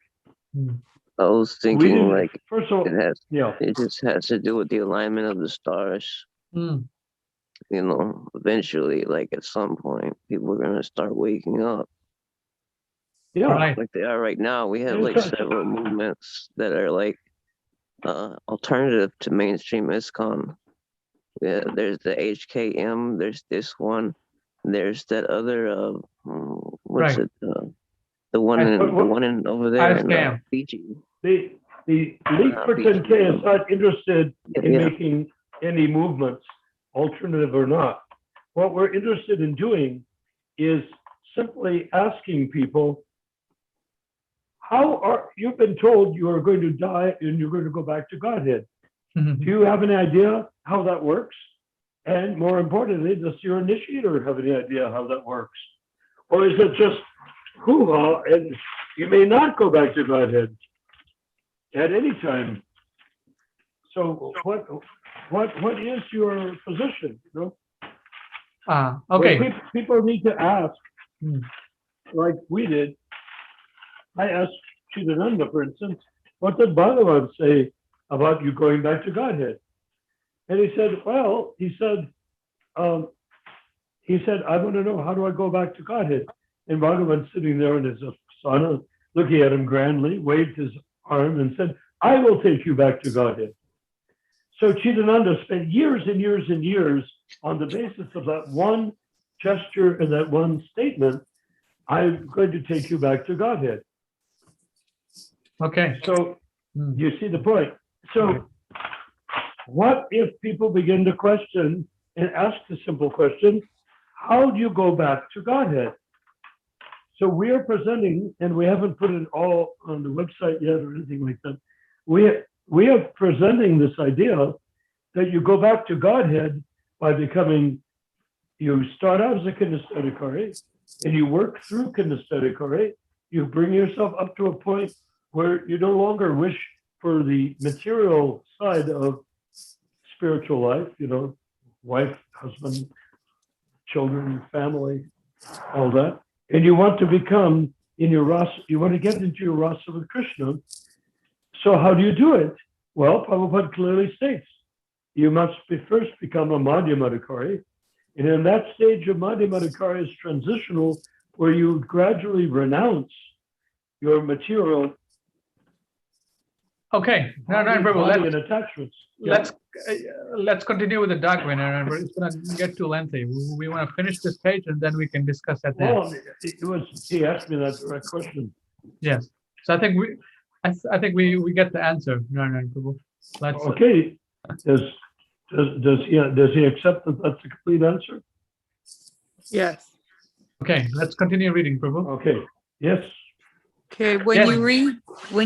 I was thinking like first of all, it just has to do with the alignment of the stars. You know, eventually, like at some point, people are gonna start waking up. Yeah, right. Like they are right now. We have like several movements that are like alternative to mainstream ISKCON. Yeah, there's the HKM. There's this one. There's that other. What's it? The one in over there in Fiji. The League for 10K is not interested in making any movements, alternative or not. What we're interested in doing is simply asking people, you've been told you are going to die and you're going to go back to Godhead. Do you have any idea how that works? And more importantly, does your initiator have any idea how that works? Or is it just hoo-ha and you may not go back to Godhead at any time? So what is your position? You know? Okay. Well, people need to ask, like we did. I asked Chidananda, for instance, what did Bhagavan say about you going back to Godhead? And he said, I want to know, how do I go back to Godhead? And Bhagavan sitting there in his asana, looking at him grandly, waved his arm and said, I will take you back to Godhead. So Chidananda spent years and years and years on the basis of that one gesture and that one statement, I'm going to take you back to Godhead. Okay. So you see the point. So what if people begin to question and ask the simple question, how do you go back to Godhead? So we are presenting, and we haven't put it all on the website yet or anything like that. We are presenting this idea that you go back to Godhead by you start out as a kinesthetic, and you work through kinesthetic, you bring yourself up to a point where you no longer wish for the material side of spiritual life, you know, wife, husband, children, family, all that. And you want to become you want to get into your rasa with Krishna. So how do you do it? Well, Prabhupada clearly states, you must first become a Madhyamadikari. And in that stage of Madhyamadikari is transitional, where you gradually renounce your material. Okay, and attachments. Let's continue with the document, and it's going to get too lengthy. We want to finish this page, and then we can discuss that. Well, he asked me that direct question. Yes, so I think we get the answer. Let's, okay. Does he accept that that's a complete answer? Yes. Okay, let's continue reading, Prabhu. Okay. Yes. Okay, when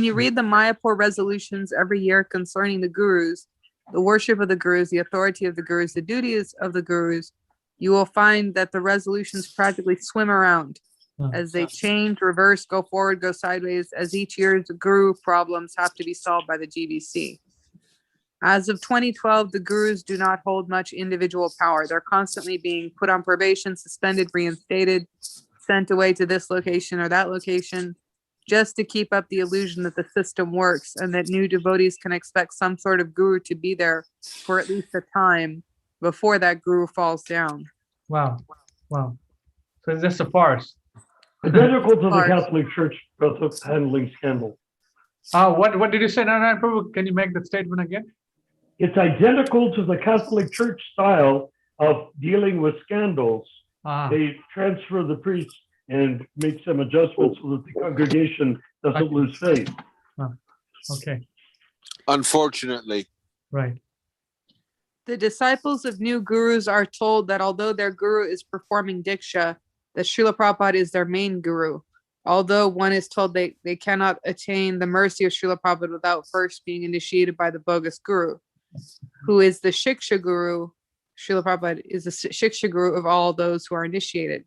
you read the Mayapur resolutions every year concerning the gurus, the worship of the gurus, the authority of the gurus, the duties of the gurus, you will find that the resolutions practically swim around as they change, reverse, go forward, go sideways, as each year's guru problems have to be solved by the GBC. As of 2012, the gurus do not hold much individual power. They're constantly being put on probation, suspended, reinstated, sent away to this location or that location, just to keep up the illusion that the system works and that new devotees can expect some sort of guru to be there for at least a time before that guru falls down. Wow. So it's just a farce. Identical to the Harsh. Catholic Church handling scandal. What did you say, Narayan Prabhu? Can you make that statement again? It's identical to the Catholic Church style of dealing with scandals. Ah, They transfer the priests and make some adjustments so that the congregation doesn't lose faith. okay, Unfortunately. right. The disciples of new gurus are told that although their guru is performing diksha, that Srila Prabhupada is their main guru. Although one is told they cannot attain the mercy of Srila Prabhupada without first being initiated by the bogus guru, who is the Shiksha Guru. Srila Prabhupada is the Shiksha Guru of all those who are initiated.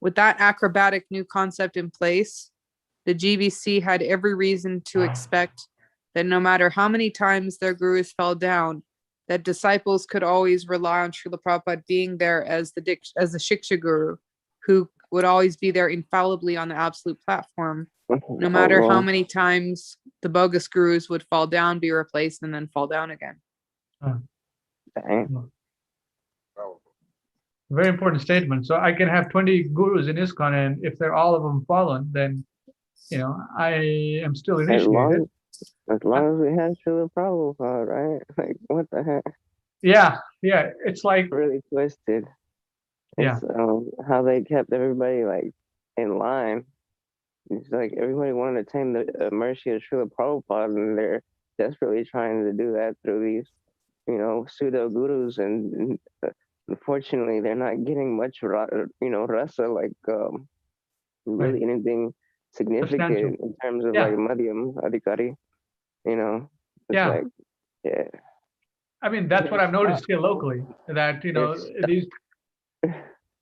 With that acrobatic new concept in place, the GBC had every reason to expect that no matter how many times their gurus fell down, that disciples could always rely on Srila Prabhupada being there as the Shiksha Guru, who would always be there infallibly on the absolute platform, no matter how many times the bogus gurus would fall down, be replaced, and then fall down again. Dang. Very important statement. So I can have 20 gurus in ISKCON, and if they're all of them fallen, then I am still initiated. As long as we have Srila Prabhupada, right? Like, what the heck? Yeah, it's like Really twisted. It's how they kept everybody like in line. It's like everybody wanted to attain the mercy of Srila Prabhupada, and they're desperately trying to do that through these, pseudo gurus, and unfortunately, they're not getting much, rasa, like really anything significant in terms of like Madhyam Adhikari. It's like, yeah. I mean, that's what I've noticed here locally, that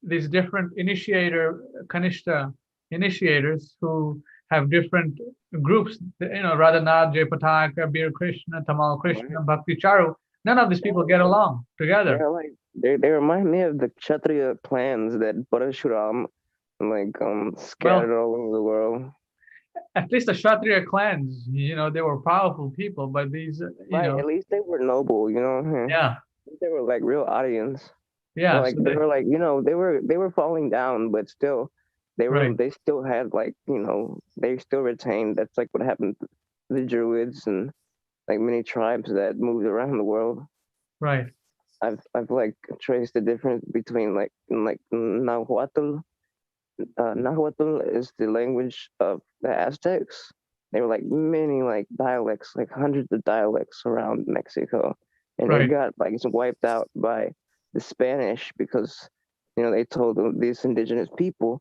these different Kanishta initiators who have different groups, Radhanath, Jayapataka, Hare Krishna, Tamal Krishna, Bhakti Charu, none of these people get along together. They're like they remind me of the Kshatriya clans that Parashuram scattered all over the world. At least the Kshatriya clans, they were powerful people, but these, at least they were noble, Yeah. They were like real audience. Yeah. Like, so they were like, they were falling down, but still, they still had like, they still retained. That's like what happened to the Druids and like many tribes that moved around the world. Right. I've like traced the difference between like Nahuatl. Nahuatl is the language of the Aztecs. They were like many like dialects, like hundreds of dialects around Mexico, and they got like wiped out by the Spanish because they told them, these indigenous people,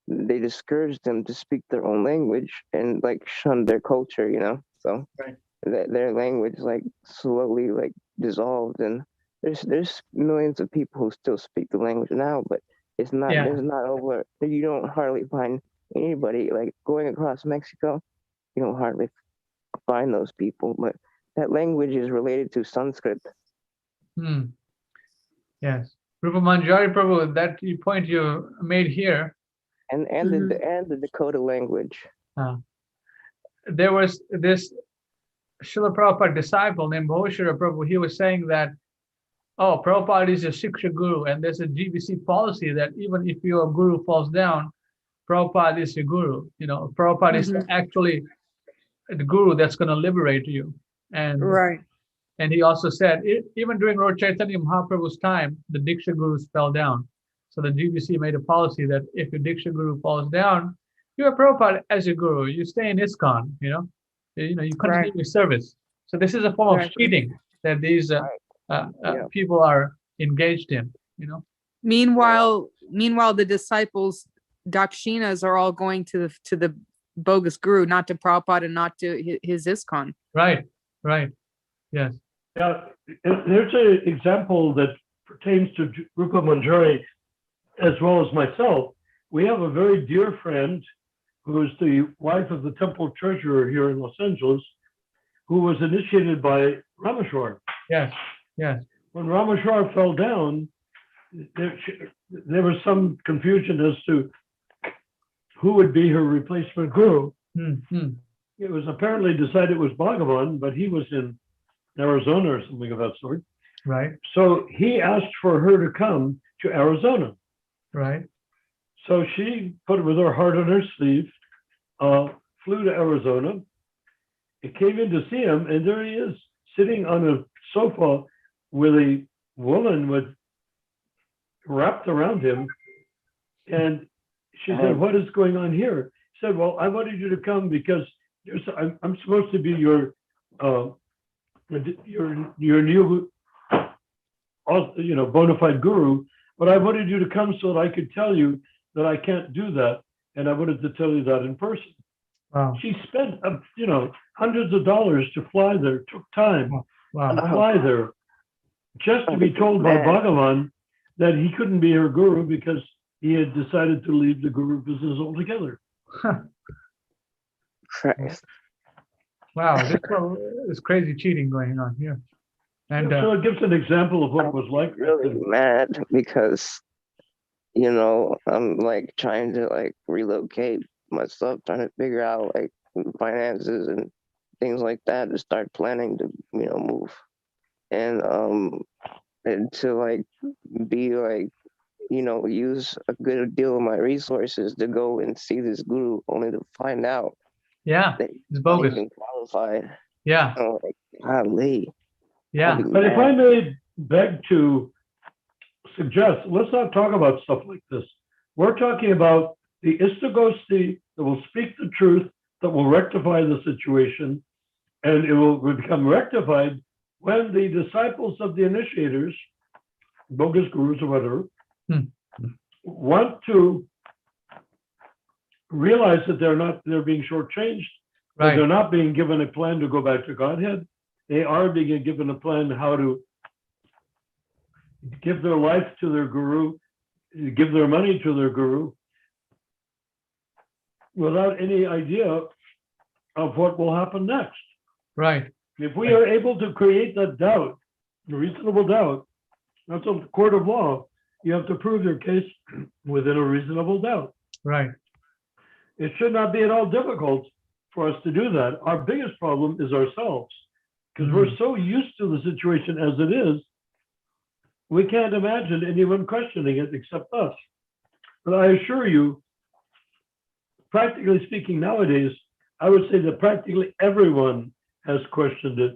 they discouraged them to speak their own language and like shunned their culture, so their language like slowly like dissolved, and there's millions of people who still speak the language now, but it's not there's not over. You don't hardly find anybody like going across Mexico. You don't hardly find those people, but that language is related to Sanskrit. Yes, Rupa Manjari Prabhu, that point you made here, and the Dakota language. There was this Srila Prabhupada disciple named Bhoshara Prabhu. He was saying that, Prabhupada is a Shiksha Guru, and there's a GBC policy that even if your guru falls down, Prabhupada is your guru. Prabhupada is actually the guru that's going to liberate you. And and he also said, even during Lord Chaitanya Mahaprabhu's time, the Diksha Gurus fell down. So the GBC made a policy that if your Diksha Guru falls down, you have Prabhupada as your guru. You stay in ISKCON, you continue your service. So this is a form of cheating that these people are engaged in, Meanwhile, the disciples' dakshinas are all going to the bogus guru, not to Prabhupada and not to his ISKCON. Right. Yes. Yeah, there's an example that pertains to Rupa Manjari as well as myself. We have a very dear friend who is the wife of the temple treasurer here in Los Angeles, who was initiated by Rameshwar. Yes. When Rameshwar fell down, there was some confusion as to who would be her replacement guru. It was apparently decided it was Bhagavan, but he was in Arizona or something of that sort. Right. So he asked for her to come to Arizona. Right. So she put it with her heart on her sleeve, flew to Arizona. It came in to see him, and there he is, sitting on a sofa with a woman wrapped around him. And she said, "What is going on here?" He said, "Well, I wanted you to come because I'm supposed to be your new, bona fide guru, but I wanted you to come so that I could tell you that I can't do that, and I wanted to tell you that in person." Wow. She spent, hundreds of dollars to fly there, took time to Wow. fly there, just to be told by Bhagavan that he couldn't be her guru because he had decided to leave the guru business altogether. Christ. Wow. This crazy cheating going on here. And So it gives an example of what it was like. Really mad because, I'm like trying to like relocate my stuff, trying to figure out like finances and things like that to start planning to, move. And to like be like, use a good deal of my resources to go and see this guru only to find out yeah, that it's he's not bogus. even qualified. Yeah. I'm like, golly. Yeah. But if I may beg to suggest, let's not talk about stuff like this. We're talking about the istagosti that will speak the truth, that will rectify the situation, and it will become rectified when the disciples of the initiators, bogus gurus or whatever, want to realize that they're being shortchanged, that Right. they're not being given a plan to go back to Godhead. They are being given a plan how to give their life to their guru, give their money to their guru, without any idea of what will happen next. Right. If we are able to create that doubt, reasonable doubt, that's a court of law. You have to prove your case within a reasonable doubt. Right. It should not be at all difficult for us to do that. Our biggest problem is ourselves, because we're so used to the situation as it is, we can't imagine anyone questioning it except us. But I assure you, practically speaking nowadays, I would say that practically everyone has questioned it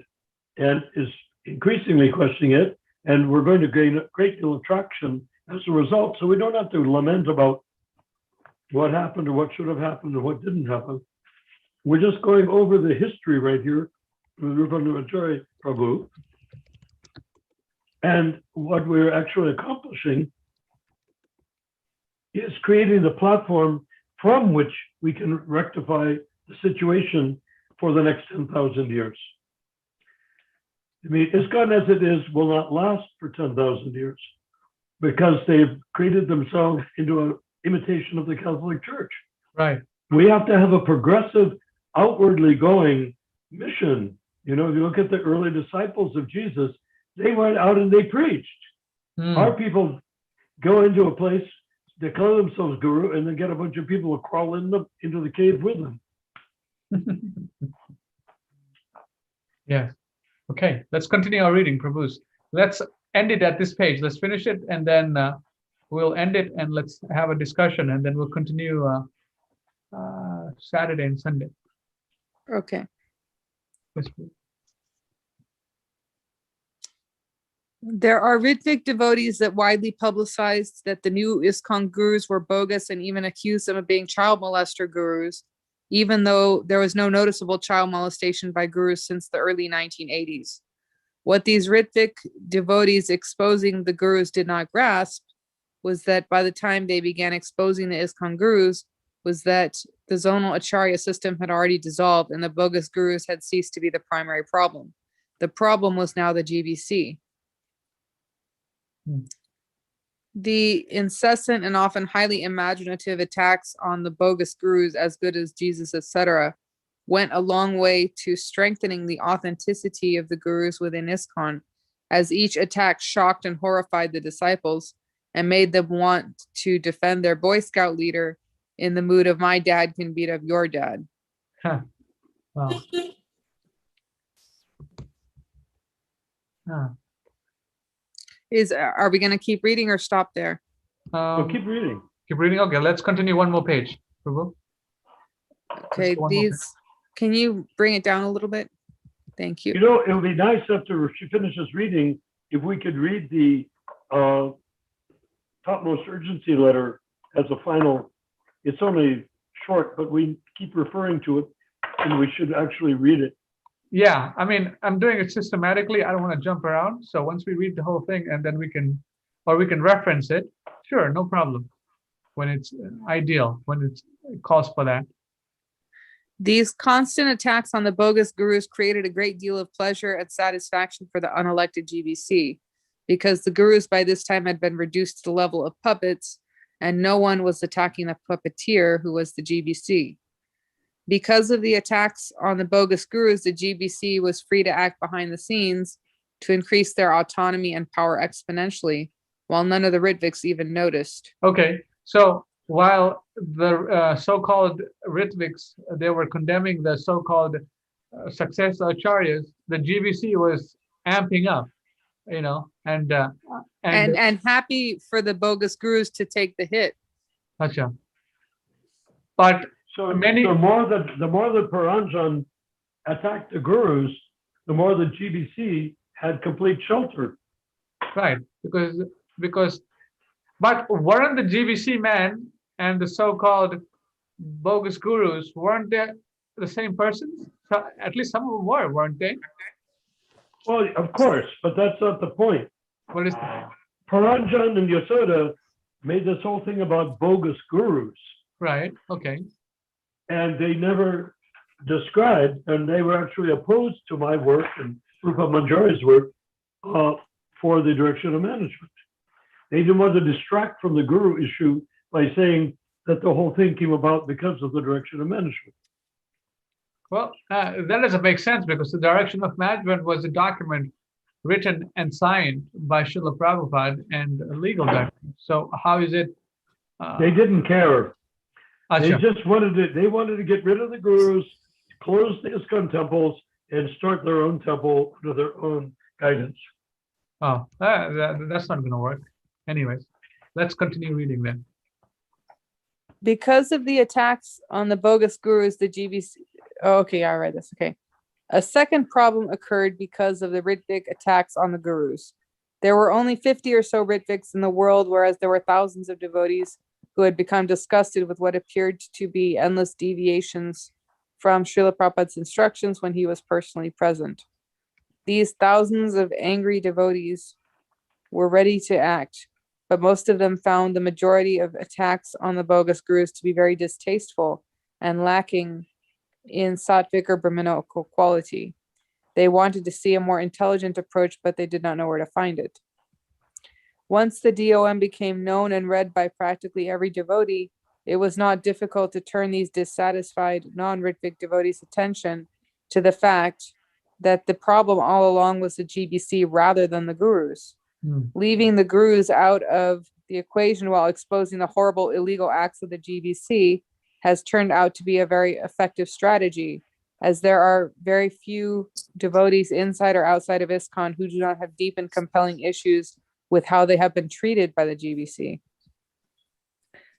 and is increasingly questioning it. And we're going to gain a great deal of traction as a result. So we don't have to lament about what happened or what should have happened or what didn't happen. We're just going over the history right here with Rupanujari Prabhu. And what we're actually accomplishing is creating the platform from which we can rectify the situation for the next 10,000 years. I mean, ISKCON as it is will not last for 10,000 years because they've created themselves into an imitation of the Catholic Church. Right. We have to have a progressive, outwardly going mission. If you look at the early disciples of Jesus, they went out and they preached. Our people go into a place, declare themselves guru, and then get a bunch of people to crawl into the cave with them. Yeah. Okay, let's continue our reading, Prabhus. Let's end it at this page. Let's finish it, and then we'll end it, and let's have a discussion, and then we'll continue Saturday and Sunday. Okay. Yes, please. There are Ritvic devotees that widely publicized that the new ISKCON gurus were bogus and even accused them of being child molester gurus, even though there was no noticeable child molestation by gurus since the early 1980s. What these Ritvic devotees exposing the gurus did not grasp was that by the time they began exposing the ISKCON gurus, was that the zonal acharya system had already dissolved and the bogus gurus had ceased to be the primary problem. The problem was now the GBC. The incessant and often highly imaginative attacks on the bogus gurus as good as Jesus, etc., went a long way to strengthening the authenticity of the gurus within ISKCON, as each attack shocked and horrified the disciples and made them want to defend their Boy Scout leader in the mood of my dad can beat up your dad. Huh. Wow. Are we going to keep reading or stop there? So keep reading. Keep reading. Okay, let's continue one more page. Prabhu. Okay, go one more these, can you bring it down a little bit? Thank you. You know, it would be nice after she finishes reading if we could read the topmost urgency letter as a final. It's only short, but we keep referring to it, and we should actually read it. Yeah, I mean, I'm doing it systematically. I don't want to jump around. So once we read the whole thing, and then we can reference it. Sure, no problem. When it's ideal, when it calls for that. These constant attacks on the bogus gurus created a great deal of pleasure and satisfaction for the unelected GBC, because the gurus by this time had been reduced to the level of puppets, and no one was attacking the puppeteer, who was the GBC. Because of the attacks on the bogus gurus, the GBC was free to act behind the scenes to increase their autonomy and power exponentially, while none of the Ritviks even noticed. Okay, so while the so-called Ritviks, they were condemning the so-called success acharyas, the GBC was amping up, you know, and happy for the bogus gurus to take the hit. Acha. But So many, the more that Paranjan attacked the gurus, the more the GBC had complete shelter. right, because but weren't the GBC man and the so-called bogus gurus, weren't they the same persons? So at least some of them were, weren't they? Well, of course, but that's not the point. What is Paranjan and Yasoda made this whole thing about bogus gurus, right? Okay. and they never described, and they were actually opposed to my work and Rupa Manjari's work for the direction of management. They didn't want to distract from the guru issue by saying that the whole thing came about because of the direction of management. Well, that doesn't make sense, because the direction of management was a document written and signed by Srila Prabhupada and a legal document. So how is it? They didn't care. They Acha. just wanted to get rid of the gurus, close the ISKCON temples, and start their own temple under their own guidance. Oh, that's not going to work. Anyways, let's continue reading then. Because of the attacks on the bogus gurus, the GBC. Oh, okay, I read this. Okay. A second problem occurred because of the Ritvik attacks on the gurus. There were only 50 or so Ritviks in the world, whereas there were thousands of devotees who had become disgusted with what appeared to be endless deviations from Srila Prabhupada's instructions when he was personally present. These thousands of angry devotees were ready to act, but most of them found the majority of attacks on the bogus gurus to be very distasteful and lacking in sattvic or brahminical quality. They wanted to see a more intelligent approach, but they did not know where to find it. Once the DOM became known and read by practically every devotee, it was not difficult to turn these dissatisfied non-Ritvik devotees' attention to the fact that the problem all along was the GBC rather than the gurus. Leaving the gurus out of the equation while exposing the horrible illegal acts of the GBC has turned out to be a very effective strategy, as there are very few devotees inside or outside of ISKCON who do not have deep and compelling issues with how they have been treated by the GBC.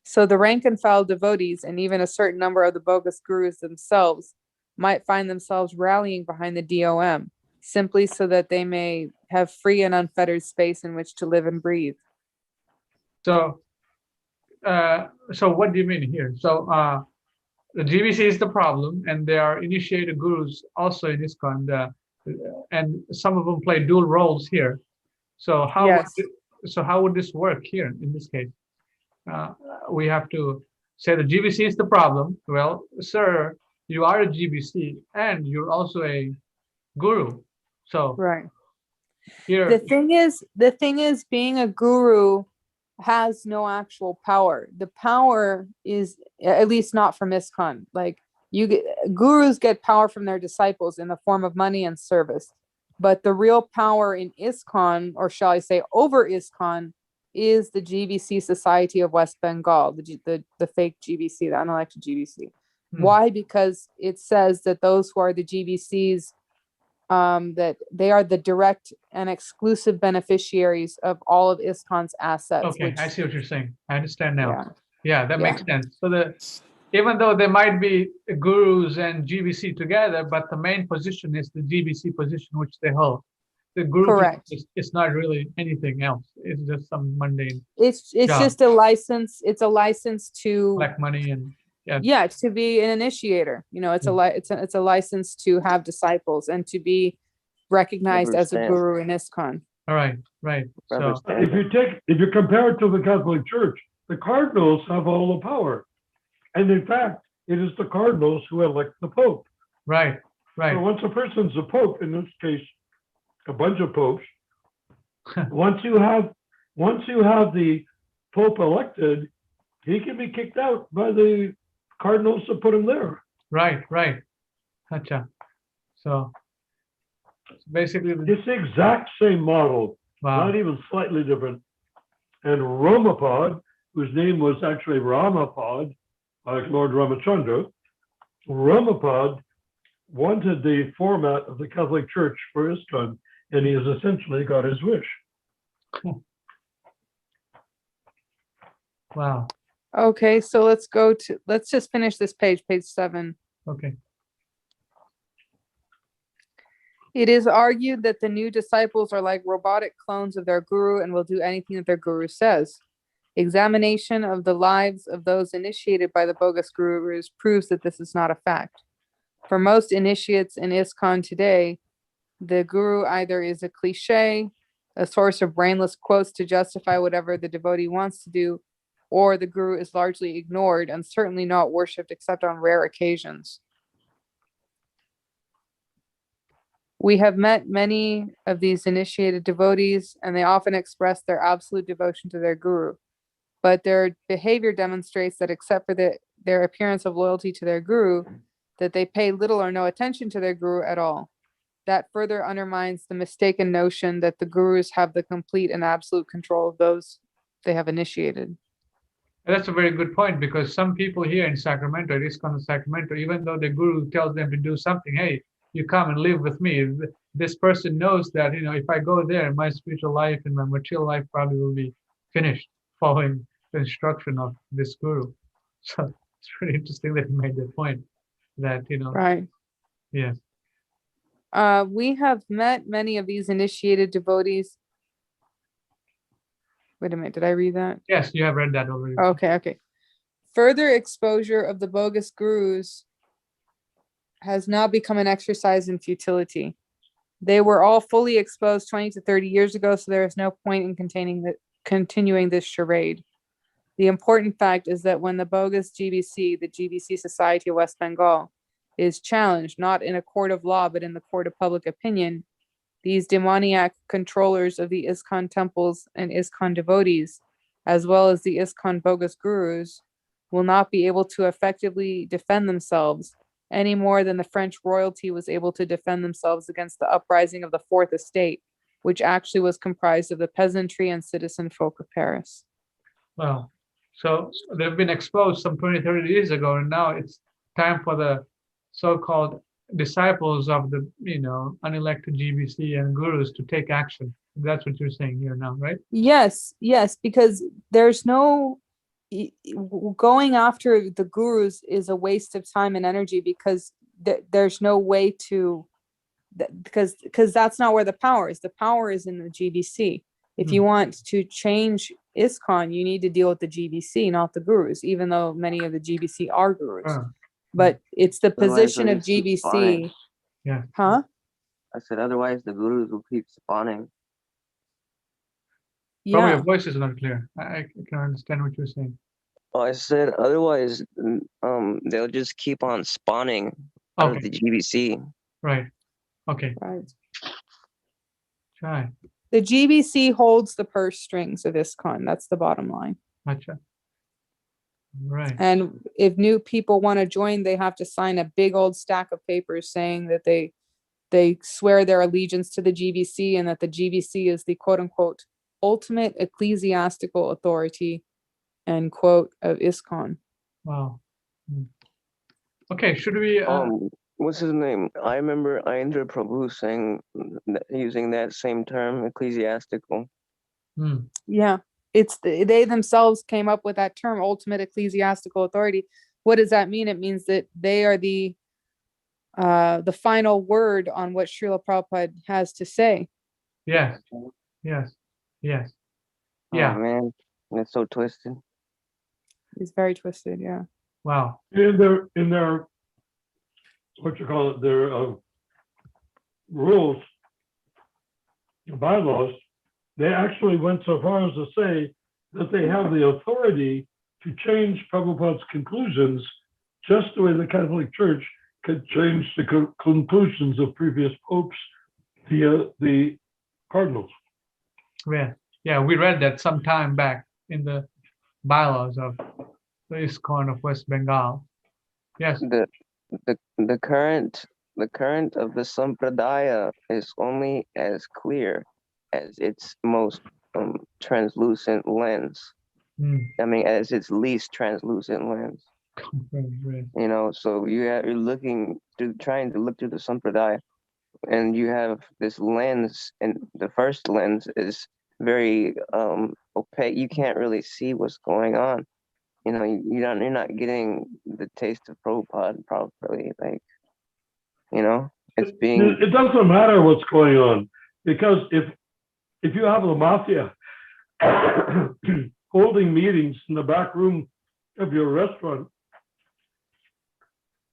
So the rank and file devotees, and even a certain number of the bogus gurus themselves, might find themselves rallying behind the DOM, simply so that they may have free and unfettered space in which to live and breathe. So, so what do you mean here? So the GBC is the problem, and there are initiated gurus also in ISKCON, and some of them play dual roles here. So how Yes. how would this work here in this case? We have to say the GBC is the problem. Well, sir, you are a GBC and you're also a guru. So Right. here, The thing is, being a guru has no actual power. The power is, at least not from ISKCON. Like, gurus get power from their disciples in the form of money and service. But the real power in ISKCON, or shall I say over ISKCON, is the GBC Society of West Bengal, the fake GBC, the unelected GBC. Why? Because it says that those who are the GBCs, that they are the direct and exclusive beneficiaries of all of ISKCON's assets. okay, I see what you're saying. I understand now. Yeah, that Yeah. makes sense. So even though they might be gurus and GBC together, but the main position is the GBC position which they hold. The guru Correct. is not really anything else. It's just some mundane It's job, just a license. It's a license to collect money and yeah, to be an initiator. You know, it's it's a license to have disciples and to be recognized Rubber as a stamp. guru in ISKCON. all right. Rubber So stamp. If you compare it to the Catholic Church, the cardinals have all the power. And in fact, it is the cardinals who elect the Pope. right. So once a person's a Pope, in this case, a bunch of popes, once you have the Pope elected, he can be kicked out by the cardinals to put him there. Right. Gotcha. So basically, It's the exact same model, wow. not even slightly different. And Romapod, whose name was actually Ramapod, like Lord Ramachandra, Ramapod wanted the format of the Catholic Church for ISKCON, and he has essentially got his wish. Wow. Okay, so let's just finish this page 7. Okay. It is argued that the new disciples are like robotic clones of their guru and will do anything that their guru says. Examination of the lives of those initiated by the bogus gurus proves that this is not a fact. For most initiates in ISKCON today, the guru either is a cliche, a source of brainless quotes to justify whatever the devotee wants to do, or the guru is largely ignored and certainly not worshipped except on rare occasions. We have met many of these initiated devotees, and they often express their absolute devotion to their guru. But their behavior demonstrates that except for their appearance of loyalty to their guru, that they pay little or no attention to their guru at all. That further undermines the mistaken notion that the gurus have the complete and absolute control of those they have initiated. That's a very good point, because some people here in Sacramento, ISKCON Sacramento, even though the guru tells them to do something, hey, you come and live with me. This person knows that, if I go there, my spiritual life and my material life probably will be finished following the instruction of this guru. So it's really interesting that you made that point. That Right. yes. We have met many of these initiated devotees. Wait a minute, did I read that? Yes, you have read that already. Okay. Further exposure of the bogus gurus has now become an exercise in futility. They were all fully exposed 20 to 30 years ago, so there is no point in continuing this charade. The important fact is that when the bogus GBC, the GBC Society of West Bengal, is challenged, not in a court of law, but in the court of public opinion, these demoniac controllers of the ISKCON temples and ISKCON devotees, as well as the ISKCON bogus gurus, will not be able to effectively defend themselves any more than the French royalty was able to defend themselves against the uprising of the Fourth Estate, which actually was comprised of the peasantry and citizen folk of Paris. Well, so they've been exposed some 20, 30 years ago, and now it's time for the so-called disciples of the, unelected GBC and gurus to take action. That's what you're saying here now, right? Yes, because there's no going after the gurus is a waste of time and energy, because there's no way to, because that's not where the power is. The power is in the GBC. If you want to change ISKCON, you need to deal with the GBC, not the gurus, even though many of the GBC are gurus. But it's the position of GBC. Yeah. Huh? I said, otherwise the gurus will keep spawning. Probably Yeah. your voice is not clear. I can understand what you're saying. Oh, I said, otherwise, they'll just keep on spawning out of the GBC. Right. Okay. Right. Try. The GBC holds the purse strings of ISKCON. That's the bottom line. Gotcha. Right. And if new people want to join, they have to sign a big old stack of papers saying that they swear their allegiance to the GBC and that the GBC is the quote unquote ultimate ecclesiastical authority, end quote, of ISKCON. Wow. Okay, should we What's his name? I remember Indra Prabhu saying, using that same term, ecclesiastical. Yeah. they themselves came up with that term, ultimate ecclesiastical authority. What does that mean? It means that they are the final word on what Srila Prabhupada has to say. Yes, yes, yes. Oh Yeah. man, that's so twisted. It's very twisted. Yeah. Wow. In their what you call it, their rules, bylaws, they actually went so far as to say that they have the authority to change Prabhupada's conclusions, just the way the Catholic Church could change the conclusions of previous popes via the cardinals. Yeah, yeah, we read that some time back in the bylaws of the ISKCON of West Bengal. Yes. The current of the sampradaya is only as clear as its most translucent lens. I mean, as its least translucent lens. You know, so you're trying to look through the sampradaya, and you have this lens, and the first lens is very opaque. You can't really see what's going on. You know, you're not getting the taste of Prabhupada properly. Like, you know, It doesn't matter what's going on, because if you have the mafia holding meetings in the back room of your restaurant,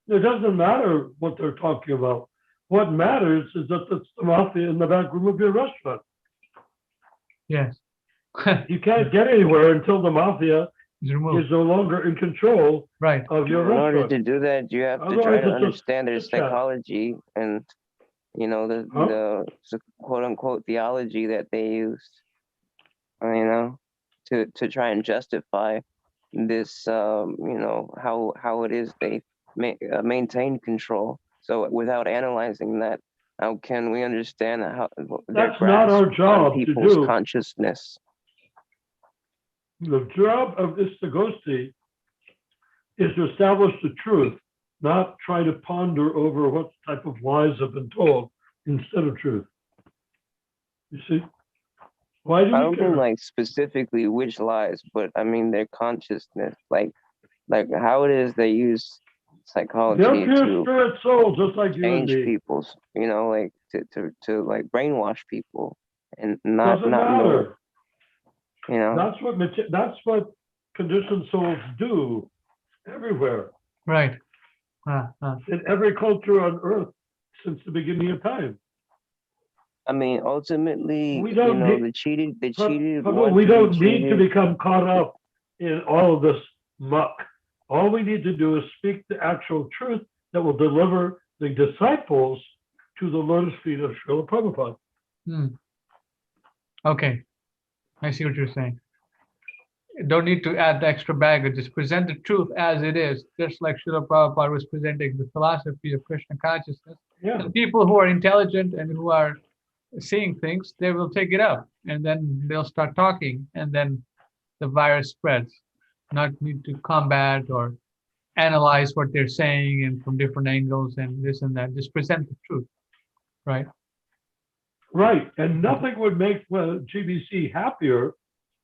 it doesn't matter what they're talking about. What matters is that it's the mafia in the back room of your restaurant. Yes. You can't get anywhere until the mafia It's removed. is no longer in control Right. of your in order restaurant. to do that, you have to Otherwise, try to it's just understand their chit-chat. psychology and, you know, the quote unquote theology that they used, you know, to try and justify this, you know, how it is they maintain control. So without analyzing that, how can we understand how their That's not our grasp job on to people's do. consciousness? The job of Istagosti is to establish the truth, not try to ponder over what type of lies have been told instead of truth. You see? Why do I we don't care? mean like specifically which lies, but I mean their consciousness, like how it is they use psychology They're pure to spirit souls, just like you and change me. people's, you know, like to like brainwash people and not Doesn't know, matter. you know. That's what conditioned souls do everywhere, Right. in every culture on earth since the beginning of time. I mean, ultimately, We you don't know, need- the cheated But want we to be don't need to cheated. become caught up in all of this muck. All we need to do is speak the actual truth that will deliver the disciples to the lotus feet of Srila Prabhupada. Okay. I see what you're saying. Don't need to add the extra baggage. Just present the truth as it is, just like Srila Prabhupada was presenting the philosophy of Krishna consciousness. Yeah. And people who are intelligent and who are seeing things, they will take it up, and then they'll start talking, and then the virus spreads. Not need to combat or analyze what they're saying and from different angles and this and that. Just present the truth, right? Right. And nothing would make GBC happier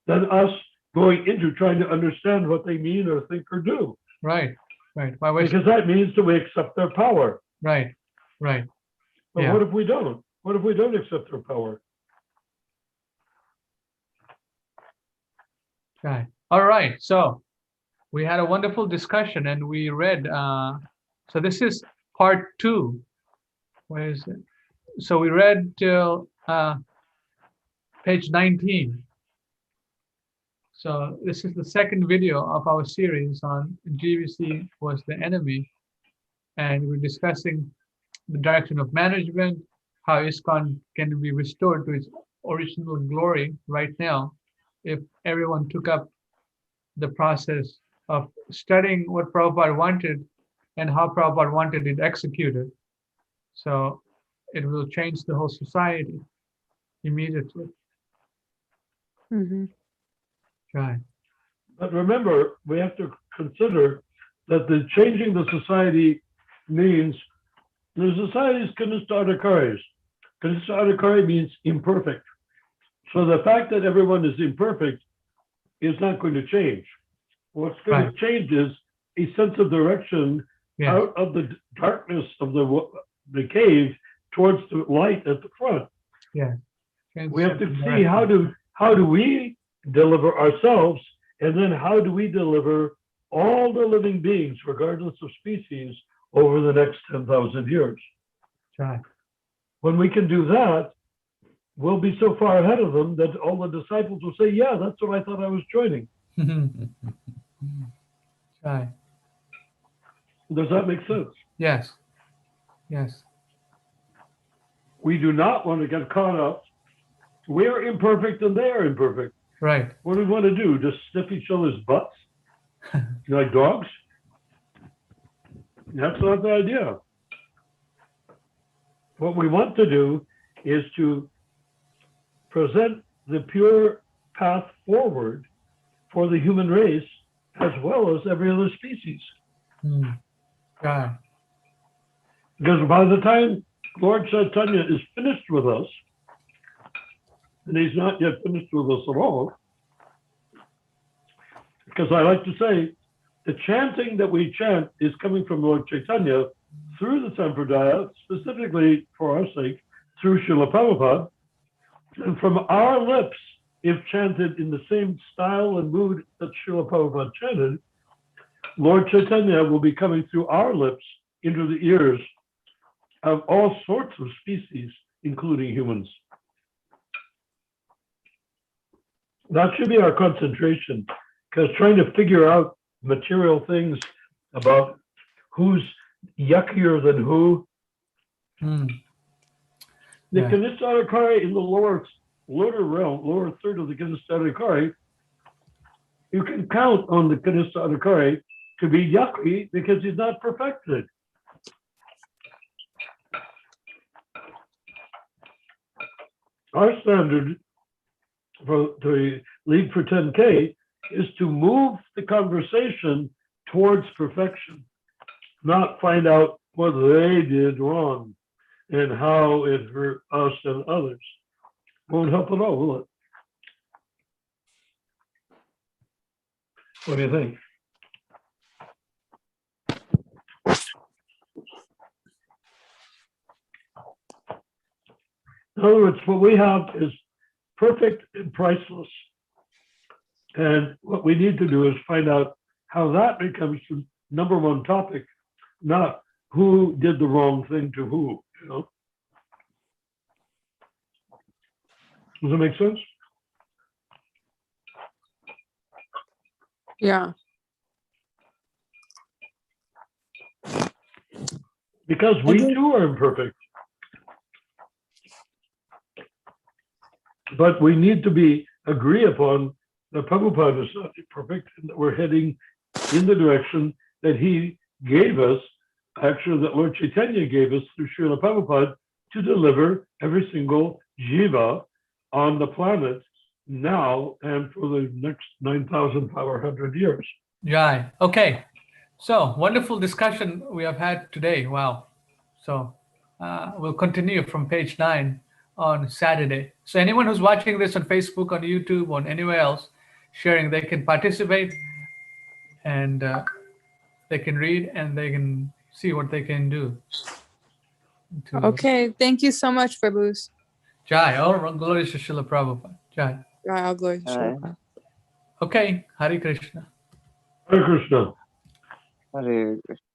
than us going into trying to understand what they mean or think or do. Right, right. Why waste? Because that means that we accept their power. Right, right. But Yeah. what if we don't? What if we don't accept their power? Right. All right. So we had a wonderful discussion, and we read. So this is part 2. Where is it? So we read till page 19. So this is the second video of our series on GVC was the enemy, and we're discussing the direction of management, how ISKCON can be restored to its original glory right now if everyone took up the process of studying what Prabhupada wanted and how Prabhupada wanted it executed. So it will change the whole society immediately. Mm-hmm. Right. But remember, we have to consider that the changing the society means the society is Kanistadakari. Kanistadakari means imperfect. So the fact that everyone is imperfect is not going to change. What's going Right. to change is a sense of direction Yes. out of the darkness of the cave towards the light at the front. Yeah. We have to see how do we deliver ourselves, and then how do we deliver all the living beings, regardless of species, over the next 10,000 years. Right. When we can do that, we'll be so far ahead of them that all the disciples will say, yeah, that's what I thought I was joining. Right. Does that make sense? Yes. Yes. We do not want to get caught up. We're imperfect and they are imperfect. Right. What do we want to do? Just sniff each other's butts? Like dogs? That's not the idea. What we want to do is to present the pure path forward for the human race as well as every other species. Right. Because by the time Lord Chaitanya is finished with us, and he's not yet finished with us at all, because I like to say, the chanting that we chant is coming from Lord Chaitanya through the Sampradaya, specifically for our sake, through Srila Prabhupada, and from our lips, if chanted in the same style and mood that Srila Prabhupada chanted, Lord Chaitanya will be coming through our lips into the ears of all sorts of species, including humans. That should be our concentration, because trying to figure out material things about who's yuckier than who. The Yeah. Kanistadakari in the lower realm, lower third of the Kanistadakari, you can count on the Kanistadakari to be yucky because he's not perfected. Our standard to lead for 10K is to move the conversation towards perfection, not find out what they did wrong and how it hurt us and others. Won't help at all, will it? What do you think? In other words, what we have is perfect and priceless. And what we need to do is find out how that becomes the number one topic, not who did the wrong thing to who, you know? Does that make sense? Yeah. Because we too are imperfect. But we need to agree upon that Prabhupada is not perfect and that we're heading in the direction that he gave us, actually that Lord Chaitanya gave us through Srila Prabhupada to deliver every single jiva on the planet now and for the next 9,500 years. Right. Okay. So wonderful discussion we have had today. Wow. So we'll continue from page 9 on Saturday. So anyone who's watching this on Facebook, on YouTube, on anywhere else, sharing, they can participate and they can read and they can see what they can do. Okay. Thank you so much, Prabhus. Jai. All glory to Srila Prabhupada. Jai. All glory to Srila Prabhupada. Okay. Hare Krishna. Hare Krishna. Hare Krishna.